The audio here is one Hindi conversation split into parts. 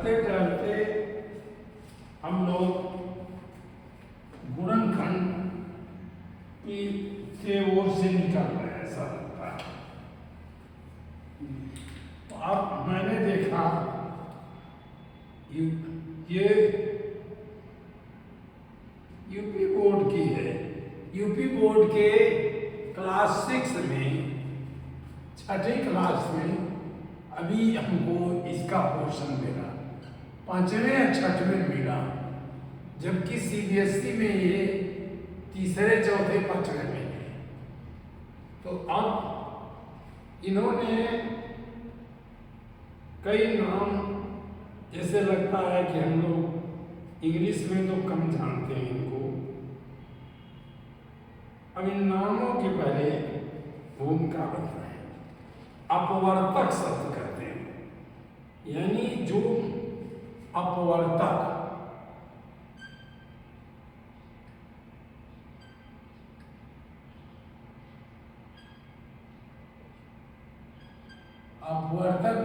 चलते चलते हम लोग गुणनखंड की से ओर से निकल रहे हैं, ऐसा लगता है। तो अब मैंने देखा ये यूपी बोर्ड की है। यूपी बोर्ड के क्लास 6 में, छठी क्लास में अभी हमको इसका पोर्शन मिला, 5वें या 6वें मिला, जबकि सीबीएसई में ये 3रे, 4थे, 5वें में है। तो अब इन्होंने कई नाम, जैसे लगता है कि हम लोग इंग्लिश में तो कम जानते हैं इनको। अब इन नामों के पहले भूमिका बताएं। अपवर्तक शब्द कहते हैं, यानी जो अपवर्तक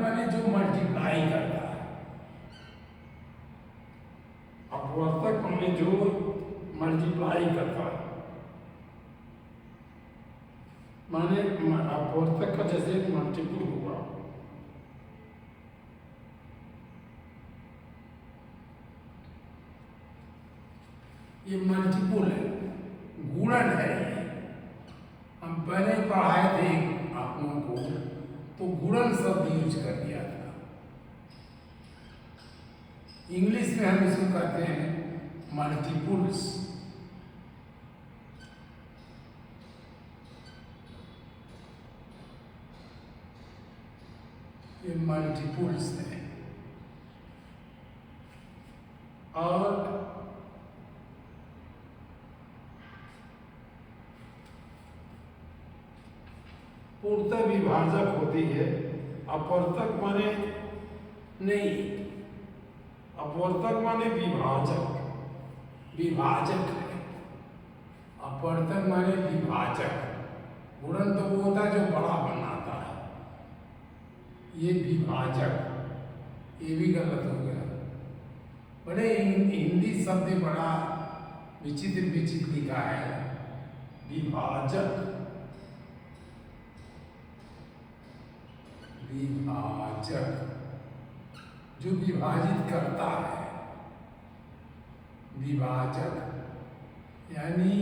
माने जो मल्टीप्लाई करता है। अपवर्तक माने जो मल्टीप्लाई करता है, माने अपवर्तक का जैसे मल्टीपल हुआ। ये मल्टीपल है, गुणन है। ये हम पहले पढ़ाए थे आप लोगों को, तो गुणन शब्द यूज कर दिया था। इंग्लिश में हम इसको कहते हैं मल्टीपल्स। ये मल्टीपल्स है। और पूर्णतः विभाजक होती है। अपवर्तक माने नहीं, अपवर्तक माने विभाजक, विभाजक है। अपवर्तक माने विभाजक। गुणन तो वो होता है जो बड़ा बनाता है, ये विभाजक। ये भी गलत हो गया। बड़े हिंदी शब्द बड़ा विचित्र विचित्र लिखा है। विभाजक, विभाजक जो विभाजित करता है, विभाजक यानी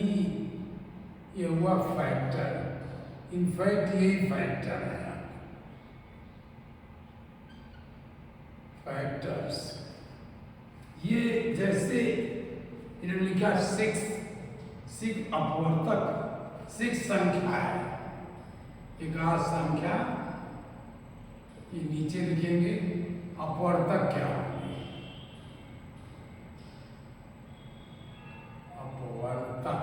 ये हुआ फैक्टर। इनफैक्ट यही फैक्टर है, फैक्टर्स। ये जैसे इन्होंने लिखा 6 अपवर्तक, 6 संख्या है। एक संख्या ये नीचे लिखेंगे। अपवर्तक क्या होगी? अपवर्तक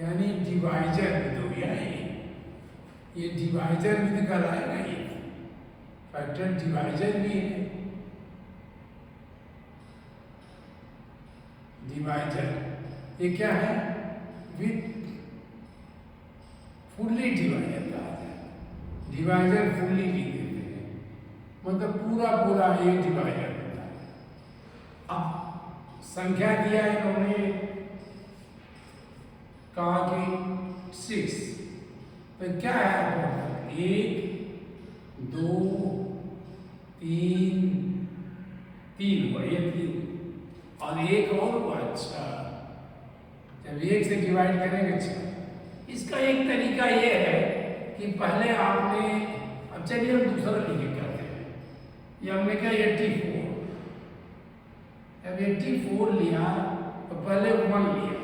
यानी डिवाइजर विद हो गया। ये डिवाइजर विद का लाएगा। ये फैक्टर डिवाइजर भी है। डिवाइजर ये क्या है? विथ फुल्ली डिवाइजर कहा जाए। डिवाइजर फुल्ली लिख देते हैं, मतलब पूरा पूरा एक डिवाइजर होता है। अब संख्या दिया है इन्होंने, कहा कि 6, तो क्या है? 1, 2, 3 हुआ, ये 3 और एक और हुआ। अच्छा, जब 1 से डिवाइड करेंगे। अच्छा, इसका एक तरीका ये है कि पहले आपने, अब चलिए हम दूसरा लिखे करते हैं। ये हमने क्या 84, अब 84 लिया तो पहले 1 लिया,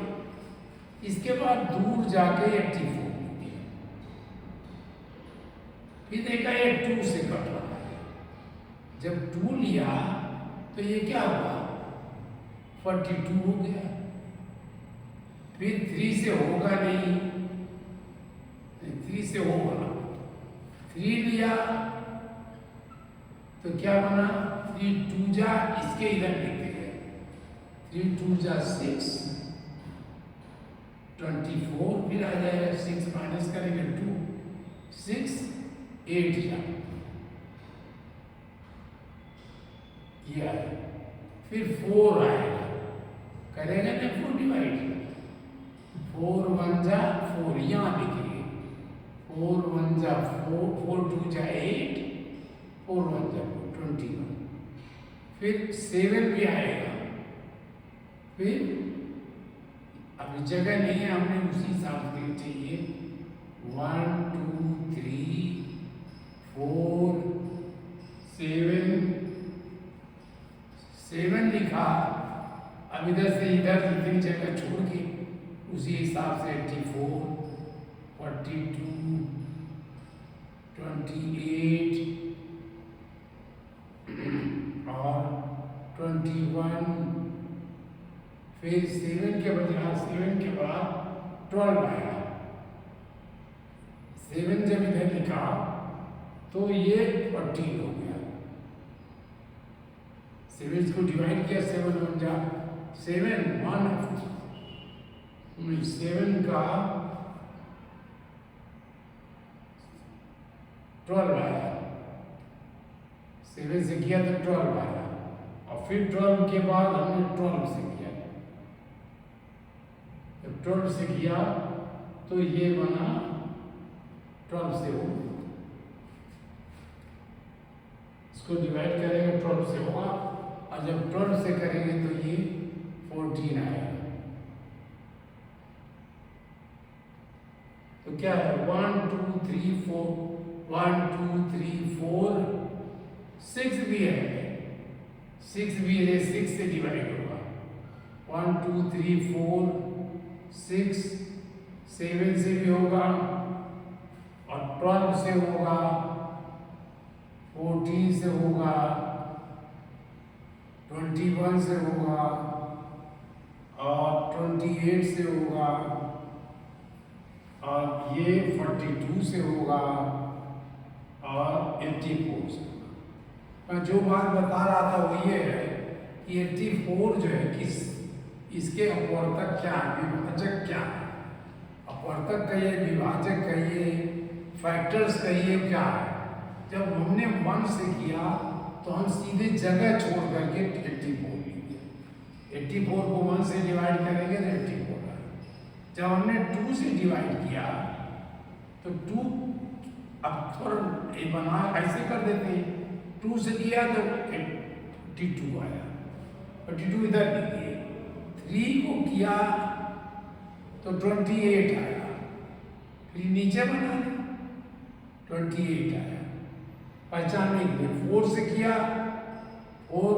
इसके बाद दूर जाके 84 लिया, फिर देखा ये 2 से कट रहा है। जब 2 लिया तो ये क्या हुआ? 42 हो गया। फिर 3 से होगा नहीं, 3 से होगा। 3 लिया तो क्या बना? 3 2 जा, इसके इधर लिखते हैं। 3 2 जा 6, 24 फिर आ जाएगा। 6 माइनस करेंगे 2, 6 8 जा किया है, फिर 4 आएगा, करेगा ना 4 डिवाइड, 4 1 जा 4, यहाँ लिखिए 4 1 जा 4, 4 2 जा 8, 4 1 जा 4, 21, फिर 7 भी आएगा, फिर अभी जगह नहीं है, हमने उसी हिसाब से चाहिए 1 2 3 4 7 लिखा। अब इधर से इधर जितनी जगह छोड़ के उसी हिसाब से 84 42 28 और 21, फिर 7 के बजाय 7 के बाद 12 आया। 7 जब इधर लिखा तो ये 14 हो गया। 7 को डिवाइड किया, 7 1 जा 7 1 7 का 12 आया, 7 से किया तो 12 आया, और फिर 12 के बाद हमने 12 से किया, जब 12 से किया तो ये बना 12 से हो, इसको डिवाइड करेंगे 12 से होगा, और जब 12 से करेंगे तो ये 14 आएगा। तो क्या है 1 2 3 4, 1 2 3 4, 6 भी है, 6 भी है, 6 से डिवाइड होगा, 1 2 3 4 6, 7 से भी होगा, और 12 से होगा, 14 से होगा, 21 से होगा, और 28 से होगा, और ये 42 से होगा, और 84 से होगा। मैं जो बात बता रहा था वो ये है कि 84 जो है किस, इसके अपवर्तक क्या है, विभाजक क्या है, अपवर्तक कहिए, विभाजक कहिए, फैक्टर्स कहिए, क्या है। जब हमने 1 से किया तो हम सीधे जगह छोड़ करके 84 लिख दिया, 84 को 1 से डिवाइड करेंगे तो 84 है। जब हमने 2 से डिवाइड किया तो 2, अब थोड़ा ये बना ऐसे कर देते हैं, 2 से किया तो 82 आया, 82 इधर लिखिए, 3 को किया तो 28 आया, फिर नीचे बना दें 28 आया, पहचानने के लिए 4 से किया 4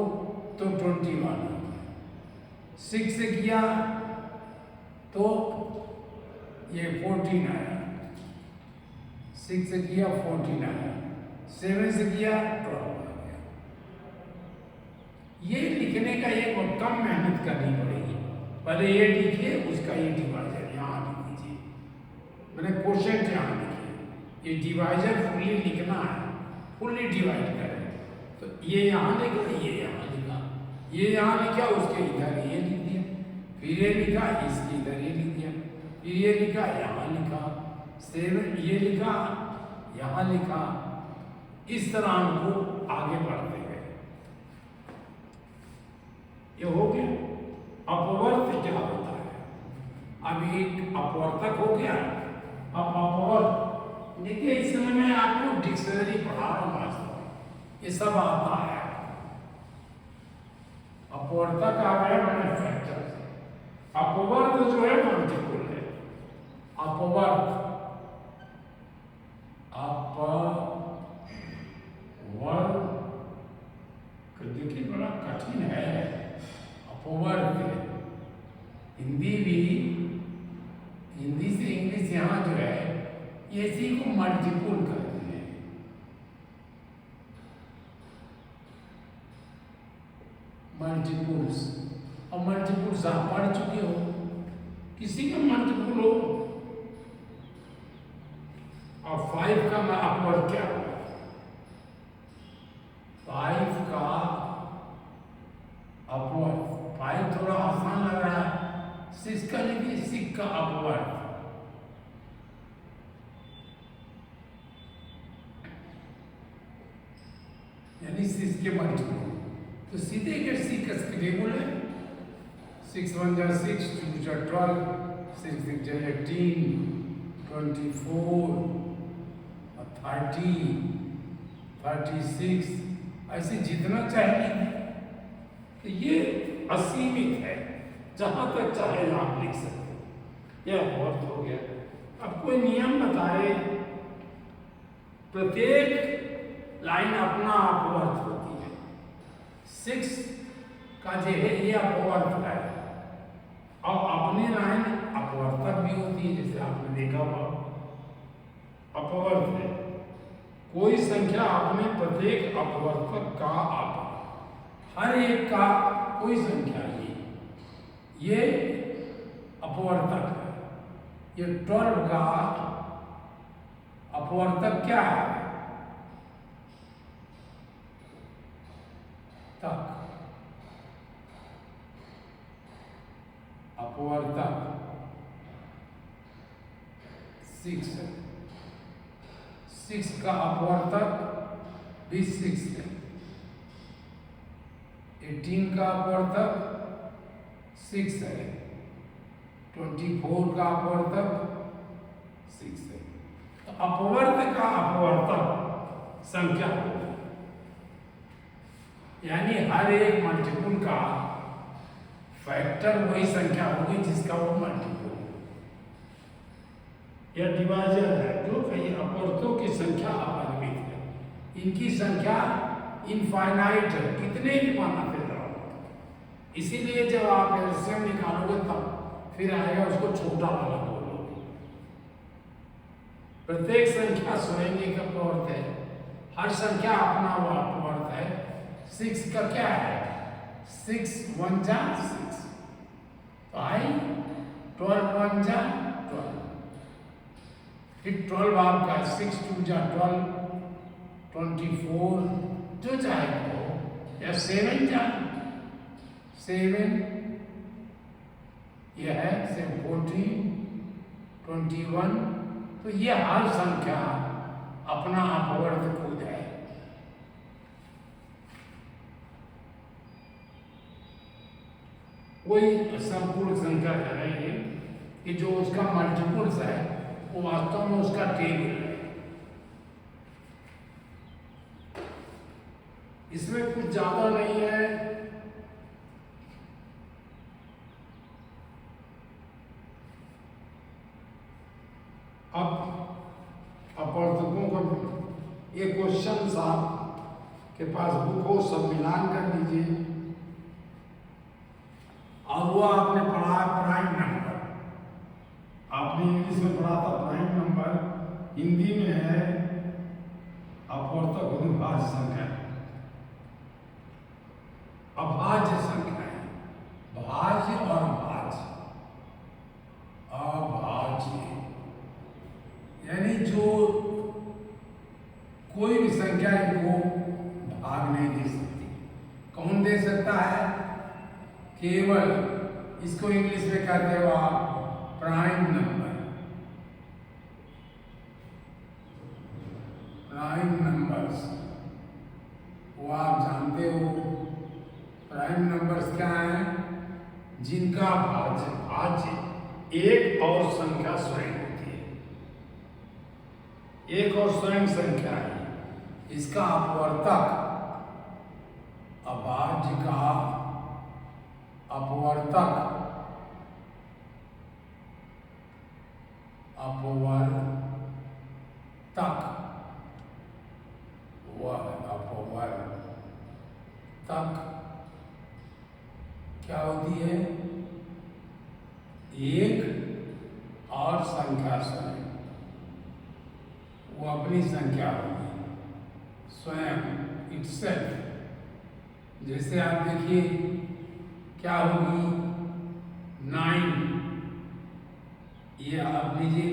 तो 21 आ गया, 6 से किया तो ये 14 आया, 6 से किया 14 आया, 7 से किया 12 आ गया। ये लिखने का एक कम मेहनत करनी पड़ेगी, पहले ये लिखिए, उसका ये डिवाइजर यहाँ लिख दीजिए, मैंने क्वेश्चन यहाँ लिखिए, ये डिवाइजर फुल्ली लिखना है, फुल्ली डिवाइड करें, तो ये यहाँ लिखा, ये यहाँ लिखा, ये यहाँ लिखा, उसके इधर ये लिख दिया, फिर ये लिखा, इसके इधर ये लिख दिया, फिर ये लिखा, यहाँ लिखा, 7 ये लिखा, यहाँ लिखा, इस तरह हमको आगे बढ़ते गए। ये हो गया। अपवर्त क्या होता है, अब एक अपवर्तक हो गया। अब अपवर्त देखिए, इस समय मैं आपको डिक्शनरी पढ़ा रहा हूँ, वास्तव ये सब आता है। अपवर्तक आ गया मैंने फैक्टर से, अपवर्त जो है मल्टीपल है, अपवर्त देखिए बड़ा कठिन है अपवर्त, हिंदी भी, हिंदी से इंग्लिश यहाँ जो है ये इसी को मल्टीपल करते हैं। मल्टीपल्स, और मल्टीपल्स आप पढ़ चुके हो, किसी का मल्टीपल हो, और 5 का मैं अपवर्त क्या होगा, 5 का अपवर्त, 5 थोड़ा आसान लग रहा है, 6 का लिखिए, 6 का अपवर्त, यानी 6 के मल्टीपल, तो सीधे के सीकस के टेबल है 6 1 जा 6 2 जा 12 6 6 जा 18 24 30 36 ऐसे जितना चाहिए। तो ये असीमित है, जहां तक चाहे आप लिख सकते हो। यह बहुत हो गया। अब कोई नियम बताए, प्रत्येक लाइन अपना अपवर्त होती है। 6 का जो है ये अपवर्त है, और अपनी लाइन अपवर्तक भी होती है, जैसे आपने देखा हुआ अपवर्त है। कोई संख्या अपने प्रत्येक अपवर्तक का आप हर एक का कोई संख्या ये अपवर्तक है। ये 12 का अपवर्तक क्या है? तक। अपवर्तक 6 है। 6 का अपवर्तक भी 6 है। 18 का अपवर्तक 6 है। 24 का अपवर्तक 6 है। तो अपवर्त का अपवर्तक संख्या होगी, यानी हर एक मल्टीपल का फैक्टर वही संख्या होगी जिसका वो मल्टीपल है। यह डिवाइजर है, जो कई अपवर्तों की संख्या अपरिमित है। इनकी संख्या इनफाइनाइट है, कितने भी बनाते जाओ। इसीलिए जब आप एलसीएम निकालोगे तब फिर आएगा उसको छोटा वाला बोलोगे। प्रत्येक संख्या स्वयं एक अपवर्त है, हर संख्या अपना अपवर्त है। 6 का क्या है? 6 1 जा 6, तो आई 12 1 जा 12, फिर 12 आपका 6 2 जा 12 24 जो चाहे वो, या 7 जा 7, यह है 14 21। तो ये हर संख्या अपना अपवर्त खुद है। कोई संपूर्ण संख्या करेंगे कि जो उसका मल्टीपल्स है वो वास्तव में उसका टेबल है। इसमें कुछ ज्यादा नहीं है। अब अपवर्तकों को ये क्वेश्चन आपके पास बुक हो, सब मिलान कर लीजिए। और वो आपने पढ़ा प्राइम नंबर, आपने इंग्लिश में पढ़ा था प्राइम नंबर, हिंदी में है अपवर्तक अनुभाज्य संख्या। अभाज्य संख्या है, भाज्य और भाज्य। अभाज्य यानी जो कोई भी संख्या इनको भाग नहीं दे सकती। कौन दे सकता है? केवल इसको इंग्लिश में कहते हो आप प्राइम नंबर। प्राइम नंबर्स वो आप जानते हो। प्राइम नंबर्स क्या हैं? जिनका भाज्य एक और संख्या स्वयं होती है, एक और स्वयं संख्या है। इसका अपवर्तक अभाज्य का अपवर्तक क्या होती है? एक और संख्या स्वयं, वो अपनी संख्या होगी स्वयं, इटसेल्फ। जैसे आप देखिए क्या होगी 9, ये आप लीजिए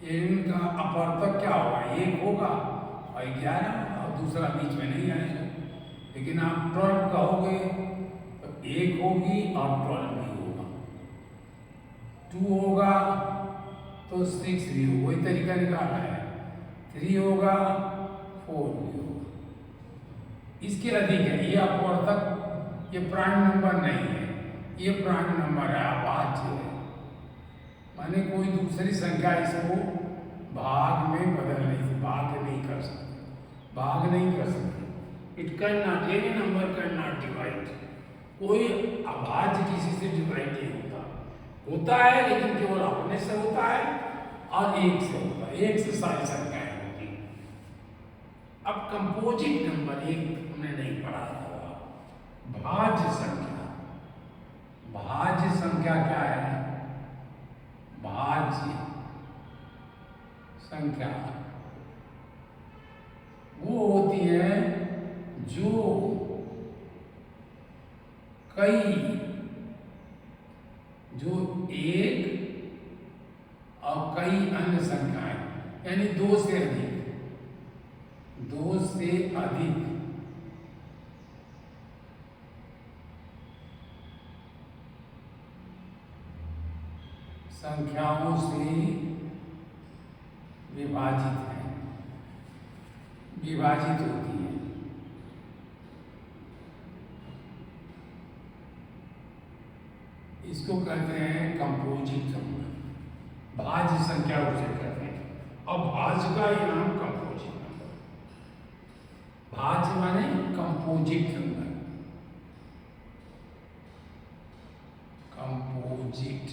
11 का अपवर्तक क्या होगा? 1 होगा और 11, और दूसरा बीच में नहीं आएगा। लेकिन आप 12 कहोगे तो 1 होगी और 12 भी होगा, 2 होगा तो 6 भी होगा, वही तरीका निकालना है। 3 होगा 4 भी होगा। इसके अधिक है, ये अपवर्तक, ये प्राइम नंबर नहीं है, ये प्राइम नंबर है, अभाज्य है। माने कोई दूसरी संख्या इसको भाग में बदल नहीं, भाग नहीं कर सकती, भाग नहीं कर सकती। It can not, any number can not divide. कोई अभाज्य किसी से डिवाइड नहीं होता, होता है लेकिन केवल अपने से होता है और एक से होता है, एक से सारी संख्याएं होती हैं। अब कंपोजिट नंबर एक हमने नहीं पढ़ा था, भाज्य संख्या। भाज्य संख्या क्या है? भाज्य संख्या वो होती है जो एक और कई अन्य संख्याएं, यानी दो से अधिक संख्याओं से विभाजित होती है। इसको कहते हैं कंपोजिट नंबर, भाज्य संख्या उसे कहते हैं। अब भाज्य का ही नाम कंपोजिट नंबर। भाज्य माने कंपोजिट नंबर, कंपोजिट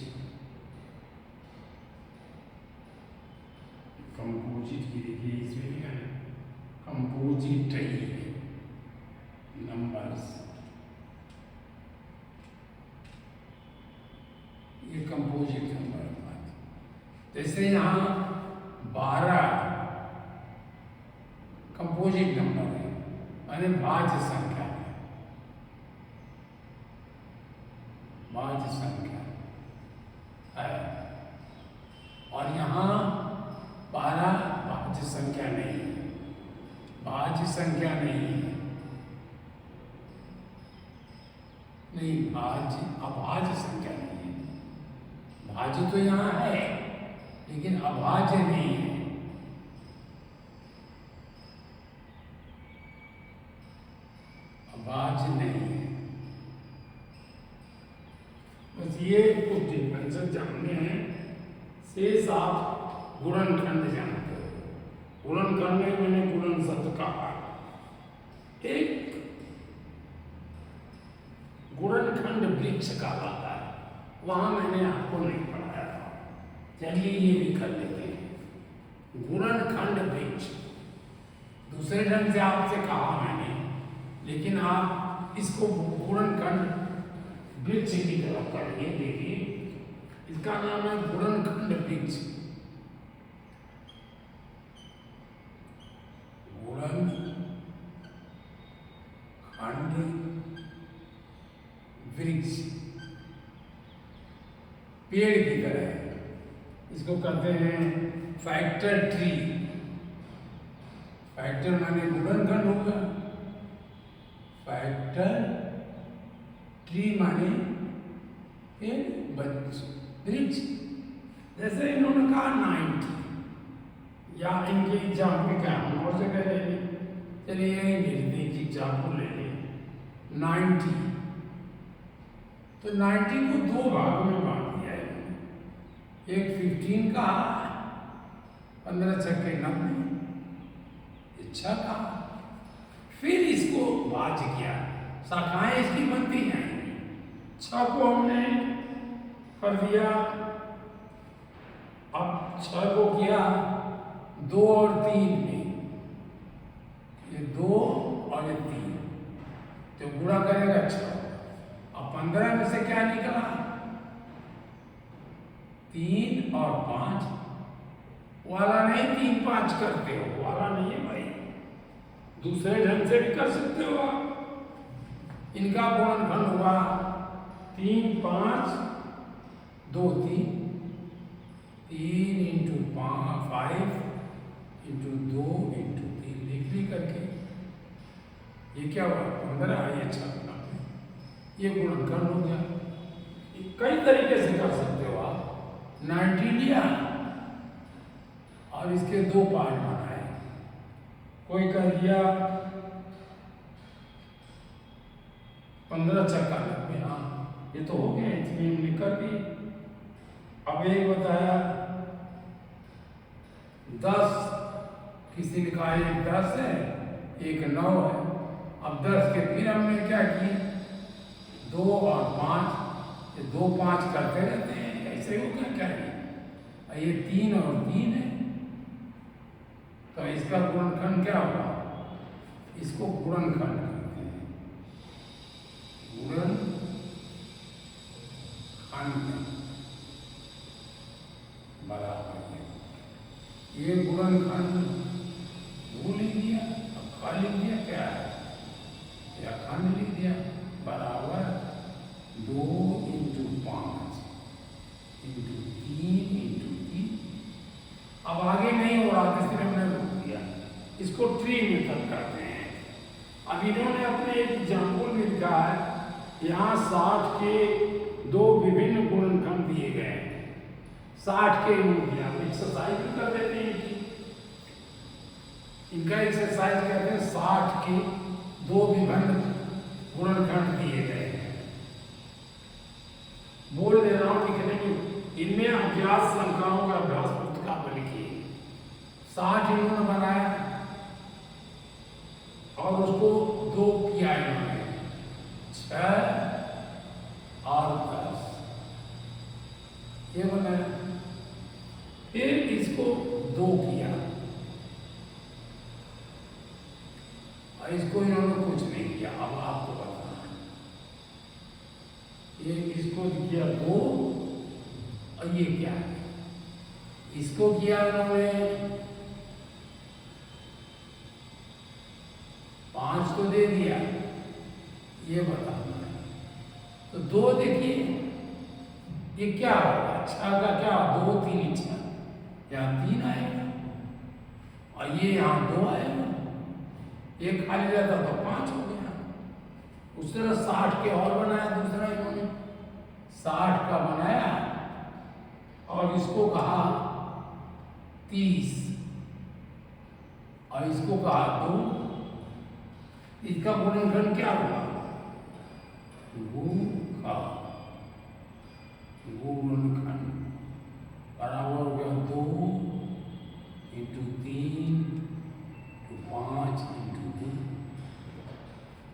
की देखिए इसमें कंपोजिट नंबर्स, ये कंपोजिट नंबर। जैसे यहाँ 12 कंपोजिट नंबर है, माने भाज्य संख्या है, भाज्य संख्या है। और यहाँ 12 भाज्य संख्या नहीं है, भाज्य संख्या नहीं है, नहीं भाज्य, अभाज्य संख्या नहीं है। भाज्य तो यहाँ है लेकिन अभाज्य नहीं है। अभाज्य नहीं है। बस ये कुछ डिफरेंसेस जानने हैं। शेष आप गुणनखंड जानते हो। गुणनखंड में मैंने गुणन शब्द कहा, एक गुणनखंड वृक्ष का आता है, वहां मैंने आपको नहीं पढ़ाया था। चलिए ये भी कर लेते हैं। गुणनखंड वृक्ष दूसरे ढंग से आपसे कहा मैंने, लेकिन आप इसको गुणनखंड वृक्ष की तरफ करिए। देखिए इसका नाम है गुणनखंड वृक्ष। गुणनखंड वृक्ष पेड़ की तरह है, इसको कहते हैं फैक्टर ट्री। फैक्टर माने गुणनखंड होगा, फैक्टर ट्री माने वृक्ष। जैसे इन्होंने कहा 90, या इनके एग्जाम्पल क्या हम और से कह लेंगे। चलिए एक एग्जाम्पल ले लें 90। तो 90 को दो भागों में बांट दिया है। एक 15 का, 15 छक्के 90, अच्छा का। फिर इसको भाज्य किया, शाखाएं इसकी बनती हैं। 6 को हमने कर दिया, अब 6 को किया 2 और 3 में, ये 2 और ये 3, तो गुणा करेगा 6। अब 15 में से क्या निकला? 3 और 5 वाला नहीं, 3 5 करते हो वाला नहीं है भाई, दूसरे ढंग से भी कर सकते हो आप। इनका गुणनखंड हुआ 3 5 2 3, 3 × 5 × 2 × 3 लिख करके ये क्या हुआ 15। ये अच्छा बना, ये गुणनखंड हो गया। कई तरीके से कर सकते हो आप। 90 लिया और इसके 2 पार्ट बनाए। कोई कर दिया 15 चक्का 90। हाँ, ये तो हो गया, इसमें हमने कर दी। अब एक बताया 10, किसी ने कहा एक 10 है, एक 9 है। अब 10 के फिर हमने क्या की, 2 और 5, ये 2 5 करते रहते हैं, ऐसे हो गया क्या ये 3 और 3 है, तो इसका गुणनखंड क्या होगा, इसको गुणनखंड कहते हैं, गुणनखंड। बराबर ये गुणनखंड भू लिख दिया, अब खा लिख दिया, क्या है या खंड लिख दिया, बराबर 2 × 5 × 3 × 3। अब आगे नहीं हो रहा तो फिर हमने रोक दिया, इसको ट्री मेथड करते हैं। अब इन्होंने अपने एक एग्जाम्पल में लिखा है, यहाँ 60 के 2 विभिन्न गुणनखंड दिए गए हैं। 60 के मूल्य हम एक्सरसाइज भी कर देते हैं, इनका एक्सरसाइज कहते हैं 60 के 2 विभिन्न गुणनखंड दिए गए हैं। बोल दे रहा हूं लिखने में, इनमें अज्ञात संख्याओं का अभ्यास पुस्तिका में लिखिए। 60 इन्होंने बनाया और उसको 2 किया इन्होंने, 6 और 10 ये बनाया। फिर इसको 2 किया और इसको इन्होंने कुछ नहीं किया। अब आपको बताना है, ये इसको किया 2 और ये क्या है, इसको किया उन्होंने 5 को दे दिया, ये बताना है। तो 2 देखिए ये क्या होगा, 6 का क्या 2 3 6, यहाँ 3 आएगा और ये यहाँ 2 आएगा, एक खाली रहता तो 5 हो गया। उस तरह 60 के और बनाया दूसरा इन्होंने, 60 का बनाया और इसको कहा 30 और इसको कहा 2। इसका गुणनखंड क्या हुआ, गुणनखंड बराबर हो गया 2 × 3 × 5 × 2।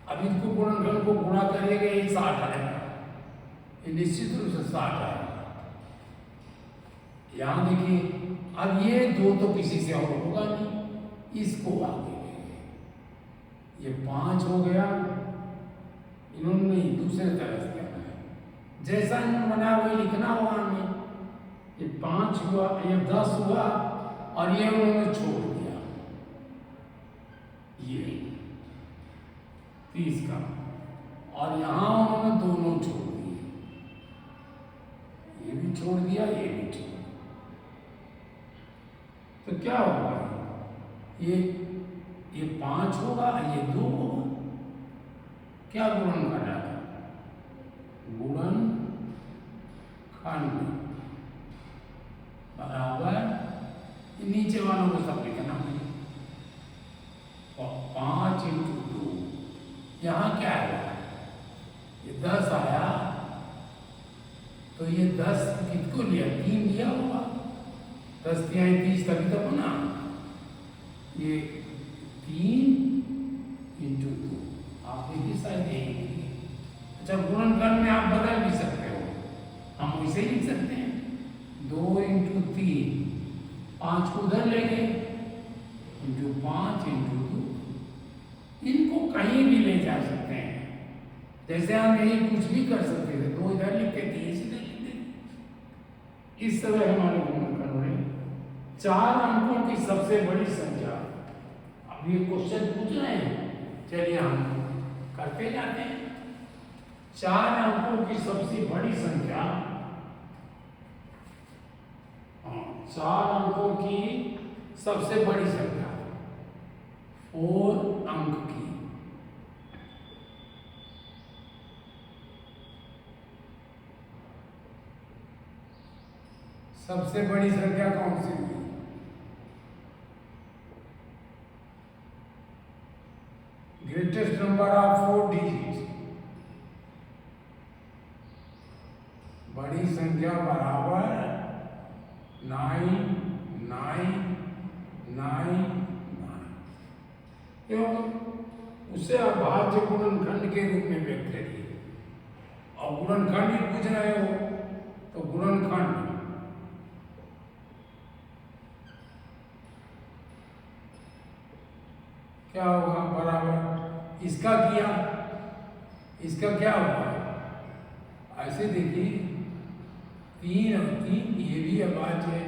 अब इसको गुणनखंड को गुणा करेगा, ये 60 आएगा, ये निश्चित रूप से 60 आएगा। यहां देखिए, अब ये 2 तो किसी से और होगा नहीं, इसको आगे ये 5 हो गया, इन्होंने नहीं दूसरे तरह से करना है, जैसा इन्होंने बनाया वही लिखना होगा हमें। ये 5 हुआ, ये 10 हुआ और ये उन्होंने छोड़ दिया, ये 30 का, और यहां उन्होंने दोनों छोड़ दिए, ये भी छोड़ दिया, ये भी छोड़ दिया। तो क्या होगा, ये 5 होगा, ये 2 होगा, क्या गुणनखंड है, गुणनखंड बराबर नीचे वालों को सब लिखना है, 5 × 2, यहाँ क्या है, ये 10 आया, तो ये 10 किसको लिया, 3 लिया होगा, 10 3 30 तभी तो बना, ये 3 × 2, आप देखिए शायद यही। अच्छा, गुणनखंड में आप बदल भी सकते हो, हम वैसे ही लिख सकते हैं, 2 × 3, 5 को उधर लेंगे, × 5 × 2, इनको कहीं भी ले जा सकते हैं, जैसे हम यही कुछ भी कर सकते थे, 2 इधर लिखते, 3 इधर लिखते, इस तरह हमारे गुणनखंड में 4 अंकों की सबसे बड़ी संख्या। अब ये क्वेश्चन पूछ रहे हैं, चलिए हम करते जाते हैं। 4 अंकों की सबसे बड़ी संख्या, 4 अंकों की सबसे बड़ी संख्या 4 अंक की, सबसे बड़ी संख्या कौन सी हुई, ग्रेटेस्ट नंबर ऑफ 4 डिजिट, संख्या बराबर 9 9 9 9 एवं उसे अभाज्य गुणनखंड के रूप में व्यक्त करिए। और गुणनखंड ही पूछ रहे हो तो गुणनखंड क्या होगा? बराबर इसका किया, इसका क्या होगा? ऐसे देखिए 3 और 3 ये भी अभाज्य है,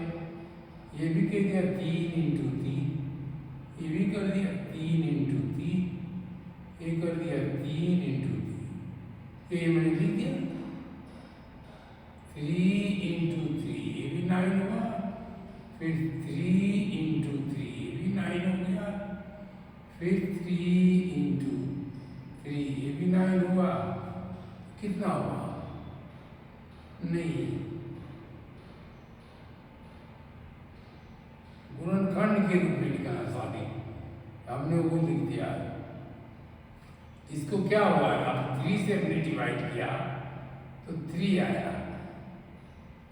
ये भी कह दिया 3 इंटू 3, ये भी कर दिया 3 इंटू 3, ये कर दिया 3 इंटू 3, तो ये मैंने लिख दिया 3 इंटू 3, ये भी 9 हुआ, फिर 3 इंटू 3, ये भी 9 हो गया, फिर 3 इंटू 3, ये भी 9 हुआ। कितना हुआ? नहीं, गुणनखंड के रूप में निकाला सॉरी, हमने वो लिख दिया। इसको क्या हुआ? अब 3 से हमने डिवाइड किया तो 3 आया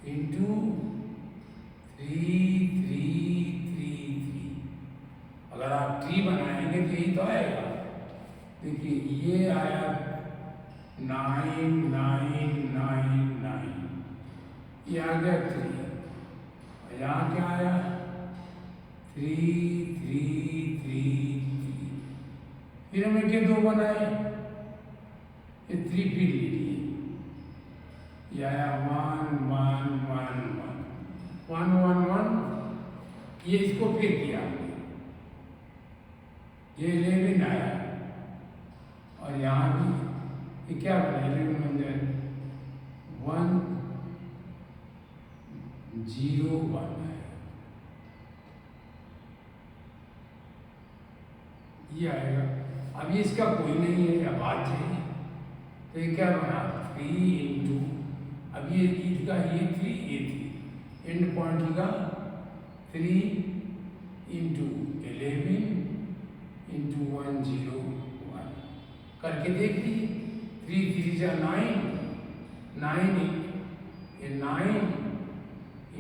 इंटू 3 3 3 3। अगर आप ट्री बनाएंगे तो यही तो आएगा। देखिए ये आया 9 9 9 9, ये आ गया 3, और यहाँ क्या आया 3 3 3 3। फिर हमने क्या 2 बनाए, ये 3 फिर ले लिए, ये आया 1 1 1 1 1 1 1, ये इसको फिर किया, ये 11 आया, और यहाँ भी ये क्या बना 11 बन जाए 1 0 1 आया, ये आएगा। अब ये इसका कोई नहीं है, अभाज्य है, तो ये क्या बना 3 इंटू, अब ये इसका ये 3 ये 3, एंड पॉइंट का 3 इंटू 11 इंटू 1 0 1 करके देख लीजिए। 3 3 जा 9 9, ये 9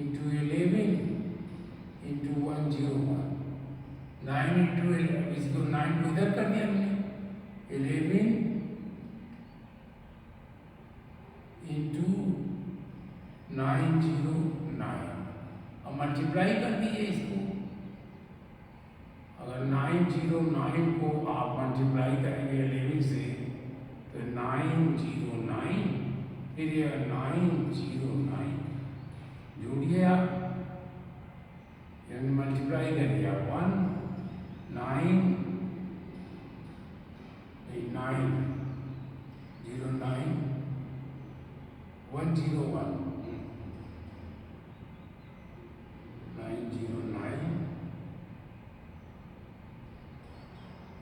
इंटू 11 इंटू 1 0 1, 9 इंटू 11, इसको 9 को इधर कर दिया हमने, 11 इंटू 9 0 9, अब मल्टीप्लाई कर दीजिए इसको। अगर 9 0 9 को आप मल्टीप्लाई करेंगे 11 से तो 9 0 9, फिर ये 9 0 9 जोड़िए आप, यानी मल्टीप्लाई कर दिया 1 9 9 0 9 1 0 1 9 0 9,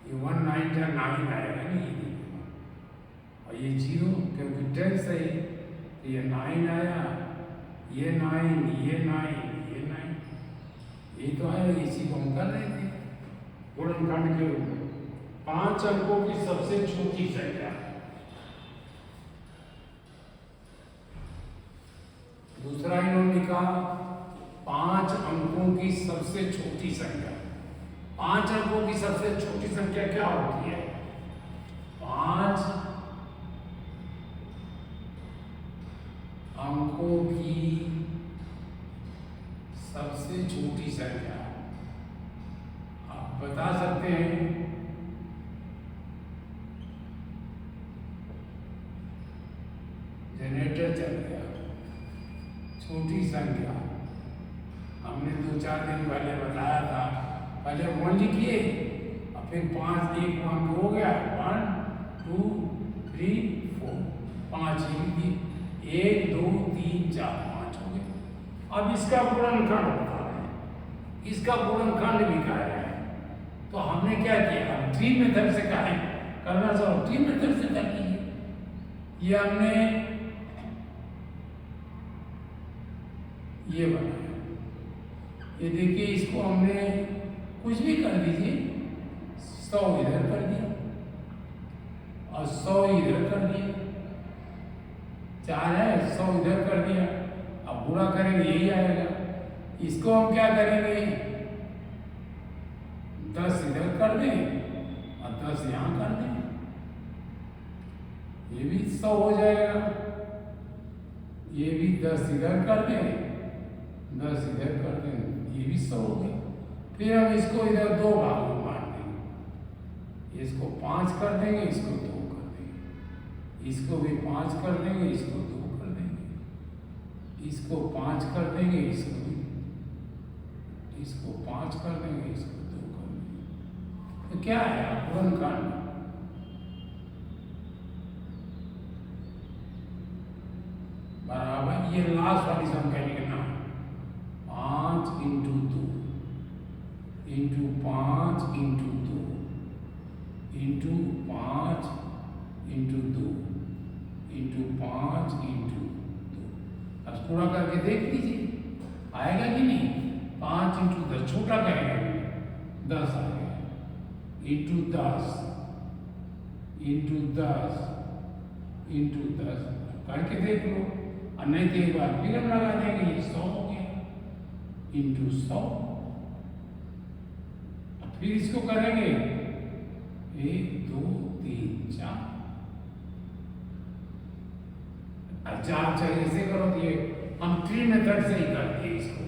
ये 1 9 का 9 आएगा नहीं, और ये 0 क्योंकि 10 से तो ये 9 आया, ये 9 ये 9 ये 9, ये तो आया, इसी को हम कर रहे थे गुणनखंड के रूप में। 5 अंकों की सबसे छोटी संख्या, दूसरा इन्होंने कहा 5 अंकों की सबसे छोटी संख्या। 5 अंकों की सबसे छोटी संख्या क्या होती है? 5 अंकों की सबसे छोटी संख्या आप बता सकते हैं। जनरेटर चल गया। छोटी संख्या हमने 2-4 दिन पहले बताया था, पहले 1 लिखिए और फिर 5 1 अंक हो गया, 1 2 3 4 5 लिखिए, 1 2 3 4 5 हो गए। अब इसका गुणनखंड बता रहे हैं, इसका गुणनखंड भी कह रहे हैं, तो हमने क्या किया, अब ट्री मेथड से कहें करना चाहो ट्री मेथड से कर लीजिए। ये हमने ये बनाया, ये देखिए इसको हमने कुछ भी कर दीजिए, 100 इधर कर दिया और 100 इधर कर दिया, 4 है 100 इधर कर दिया अब गुणा करेंगे यही आएगा। इसको हम क्या करेंगे, 10 इधर कर दें और 10 यहाँ कर दें, ये भी 100 हो जाएगा। ये भी 10 इधर कर दें, 10 इधर कर दें, ये भी 100 हो गया। फिर हम इसको इधर 2 भागों में बांट देंगे, इसको 5 कर देंगे, इसको 2 कर देंगे, इसको भी 5 कर देंगे, इसको 2 कर देंगे, इसको 5 कर देंगे, इसको 5 कर देंगे, इसको 2 कर देंगे। तो क्या है गुणनखंड, बराबर ये लास्ट वाली संख्या लिखना, 5 into 2 into 5 into 2 into 5 into 2 into 5 into 2। अब पूरा करके देख लीजिए आएगा कि नहीं। 5 इंटू 10 छोटा करेगा 10 आ गया, इंटू 10 इंटू 10 इंटू 10 करके देख लो, और नहीं तो एक बार फिर हम लगा देंगे, ये 100 हो गया इंटू 100। फिर इसको करेंगे 1 2 3 4, 4 चाहिए से करो दिए, हम 3 मेथड से ही कर दिए इसको।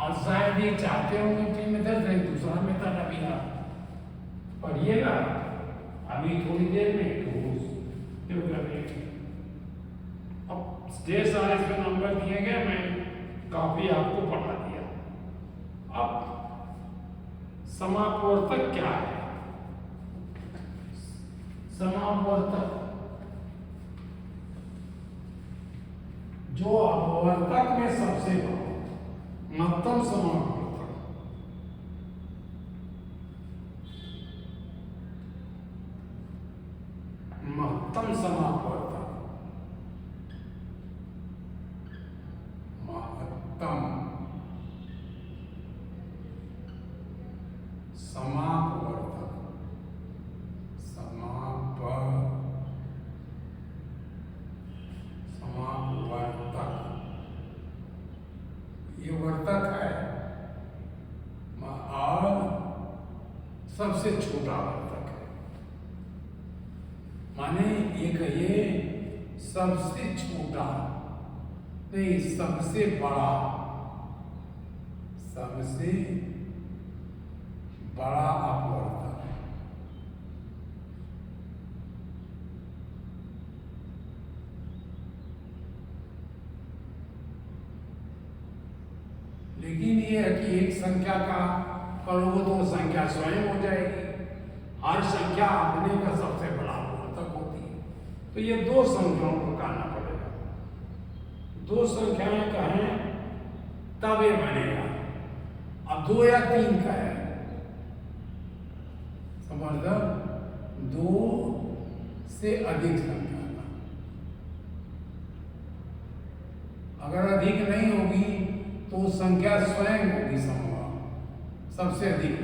और शायद ये चाहते होंगे 3 मेथड से, दूसरा मेथड अभी आप पढ़िएगा अभी थोड़ी देर में, तो करेंगे। अब ढेर सारे इसमें नंबर दिए गए, मैं काफी आपको पढ़ा दिया। अब समापवर्तक क्या है, समापवर्तक जो अपवर्तक में सबसे महत्तम समापवर्तक, महत्तम समापवर्तक, महत्तम समापवर्तक, समापवर्तक ये वर्तक है और सबसे छोटा वर्तक है। माने ये कहिए सबसे छोटा नहीं, सबसे बड़ा, सबसे बड़ा अपवर्तक है। लेकिन ये है कि एक संख्या का करोगे तो संख्या स्वयं हो जाएगी, हर संख्या अपने का सबसे बड़ा अपवर्तक होती है। तो ये 2 संख्याओं को कहना पड़ेगा, 2 संख्याएं कहें तब ये बनेगा। अब 2 या 3 का है, मतलब 2 से अधिक संख्या का, अगर अधिक नहीं होगी तो संख्या स्वयं होगी समूह, सबसे अधिक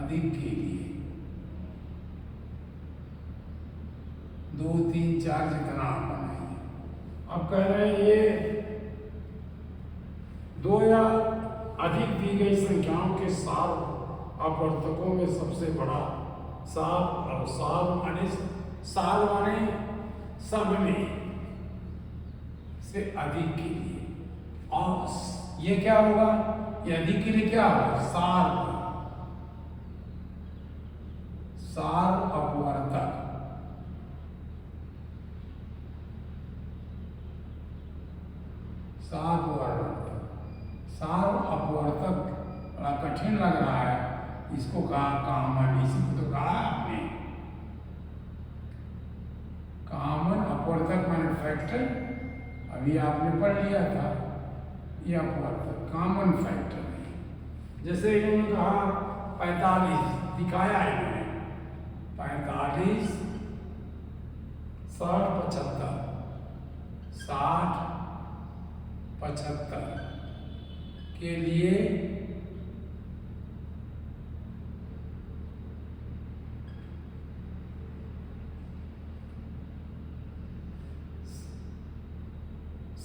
के लिए 2 3 4 जितना आप बनाइए। अब कह रहे हैं ये 2 या अधिक दी गई संख्याओं के साथ अपवर्तकों में सबसे बड़ा साल, और साल माने सब में से अधिक के लिए। और ये क्या होगा, ये अधिक के लिए क्या होगा, साल अपवर्तक, साल अपवर्तक बड़ा कठिन लग रहा है, इसको कहा कॉमन, इसी को तो कहा आपने कॉमन अपवर्तक माने फैक्टर, अभी आपने पढ़ लिया था ये अपवर्तक कॉमन फैक्टर है। जैसे इन्होंने कहा 45 दिखाया इन्होंने, 45 60 75 60 75 के लिए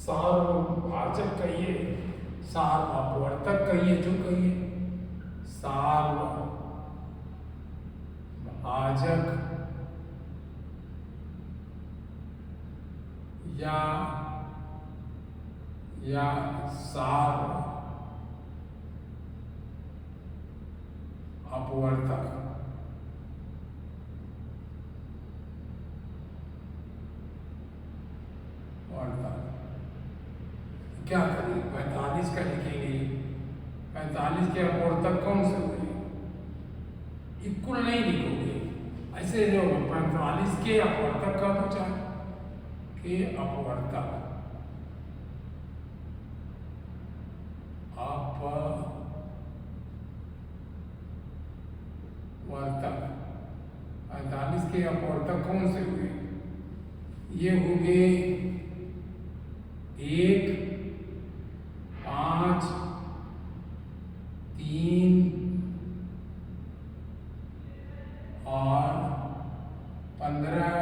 सार्वभाजक कहिए, सार्ववर्तक कहिए, जो कहिए, सार्वभाजक या सार अपवर्तक। क्या करें, 45 का लिखेंगे। 45 के अपवर्तक कौन से हुए? इक्वल नहीं लिखोगे, ऐसे जो 45 के अपवर्तक का बचा के अपवर्तक, अपवर्तक 45 के अपवर्तक कौन से हुए? ये होंगे 1, 5, 3 और 15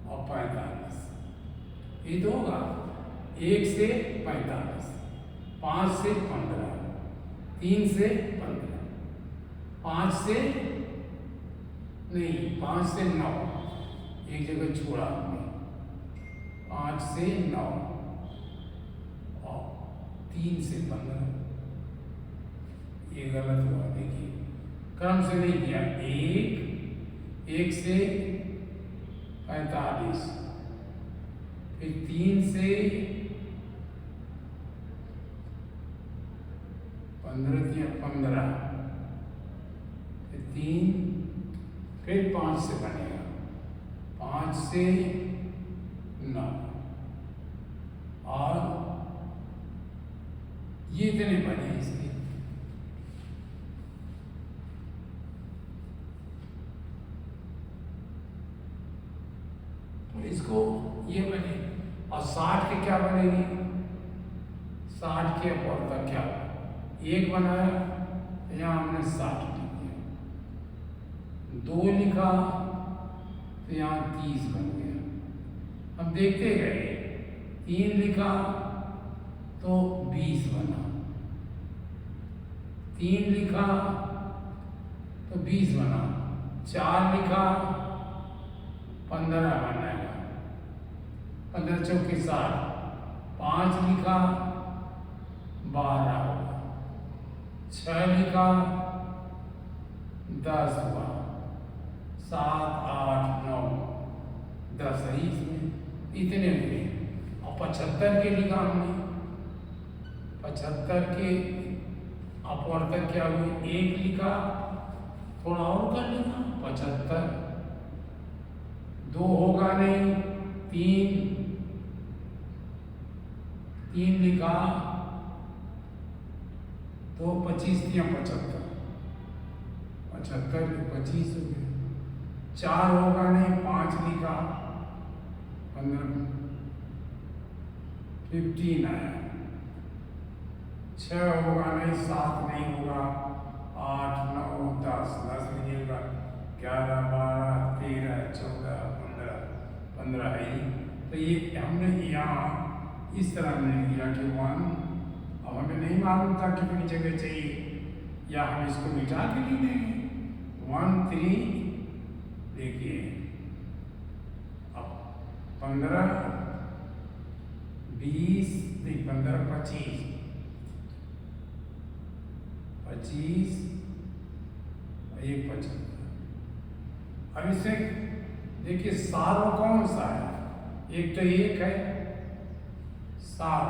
और 45। ये तो होगा 1 से 45, 5 से 15, 3 से 15, 5 से नहीं, 5 से 9, एक जगह छोड़ा हमने, 5 से 9 और 3 से 15। ये गलत हुआ, देखिए क्रम से नहीं किया। 1 से 45, फिर 3 से 15, फिर 3, फिर 5 से बनेगा, 5 से 9 और ये इतने बने इसके। तो इसको ये बने, और 60 के क्या बनेगी? 60 के अपवर्तक क्या? 1 बनाया, यहाँ हमने 60 लिख दिया, 2 लिखा तो यहाँ 30 बन गया। हम देखते गए, 3 लिखा तो 20 बना, 3 लिखा तो 20 बना, 4 लिखा 15 बनेगा, 15 चौके 60, 5 लिखा 12 होगा, 6 लिखा 10 हुआ, 7, 8, 9, 10 है इसमें, इतने हुए। और 75 के लिखा हमने, 75 के अपवर्तक क्या हुए? 1 लिखा, थोड़ा और कर लेना, 75, 2 होगा नहीं, 3 लिखा तो 25 या 75, 75 25 हो गए। 4 होगा नहीं, 5 लिखा, 15 15 आया। 6 होगा नहीं, 7 नहीं होगा, 8, 9, 10 मिलेगा, 11, 12, 13, 14, 15 है। तो ये हमने यहाँ इस तरह हमने किया कि 1, अब हमें नहीं मालूम था कितनी जगह चाहिए, या हम इसको मिटा के लिख देंगे 1, 3। देखिए अब 15, 20 नहीं, 15, 25, 25, 1, 75। अब इसे देखिए सार्व कौन सा है? एक तो 1 है सार्व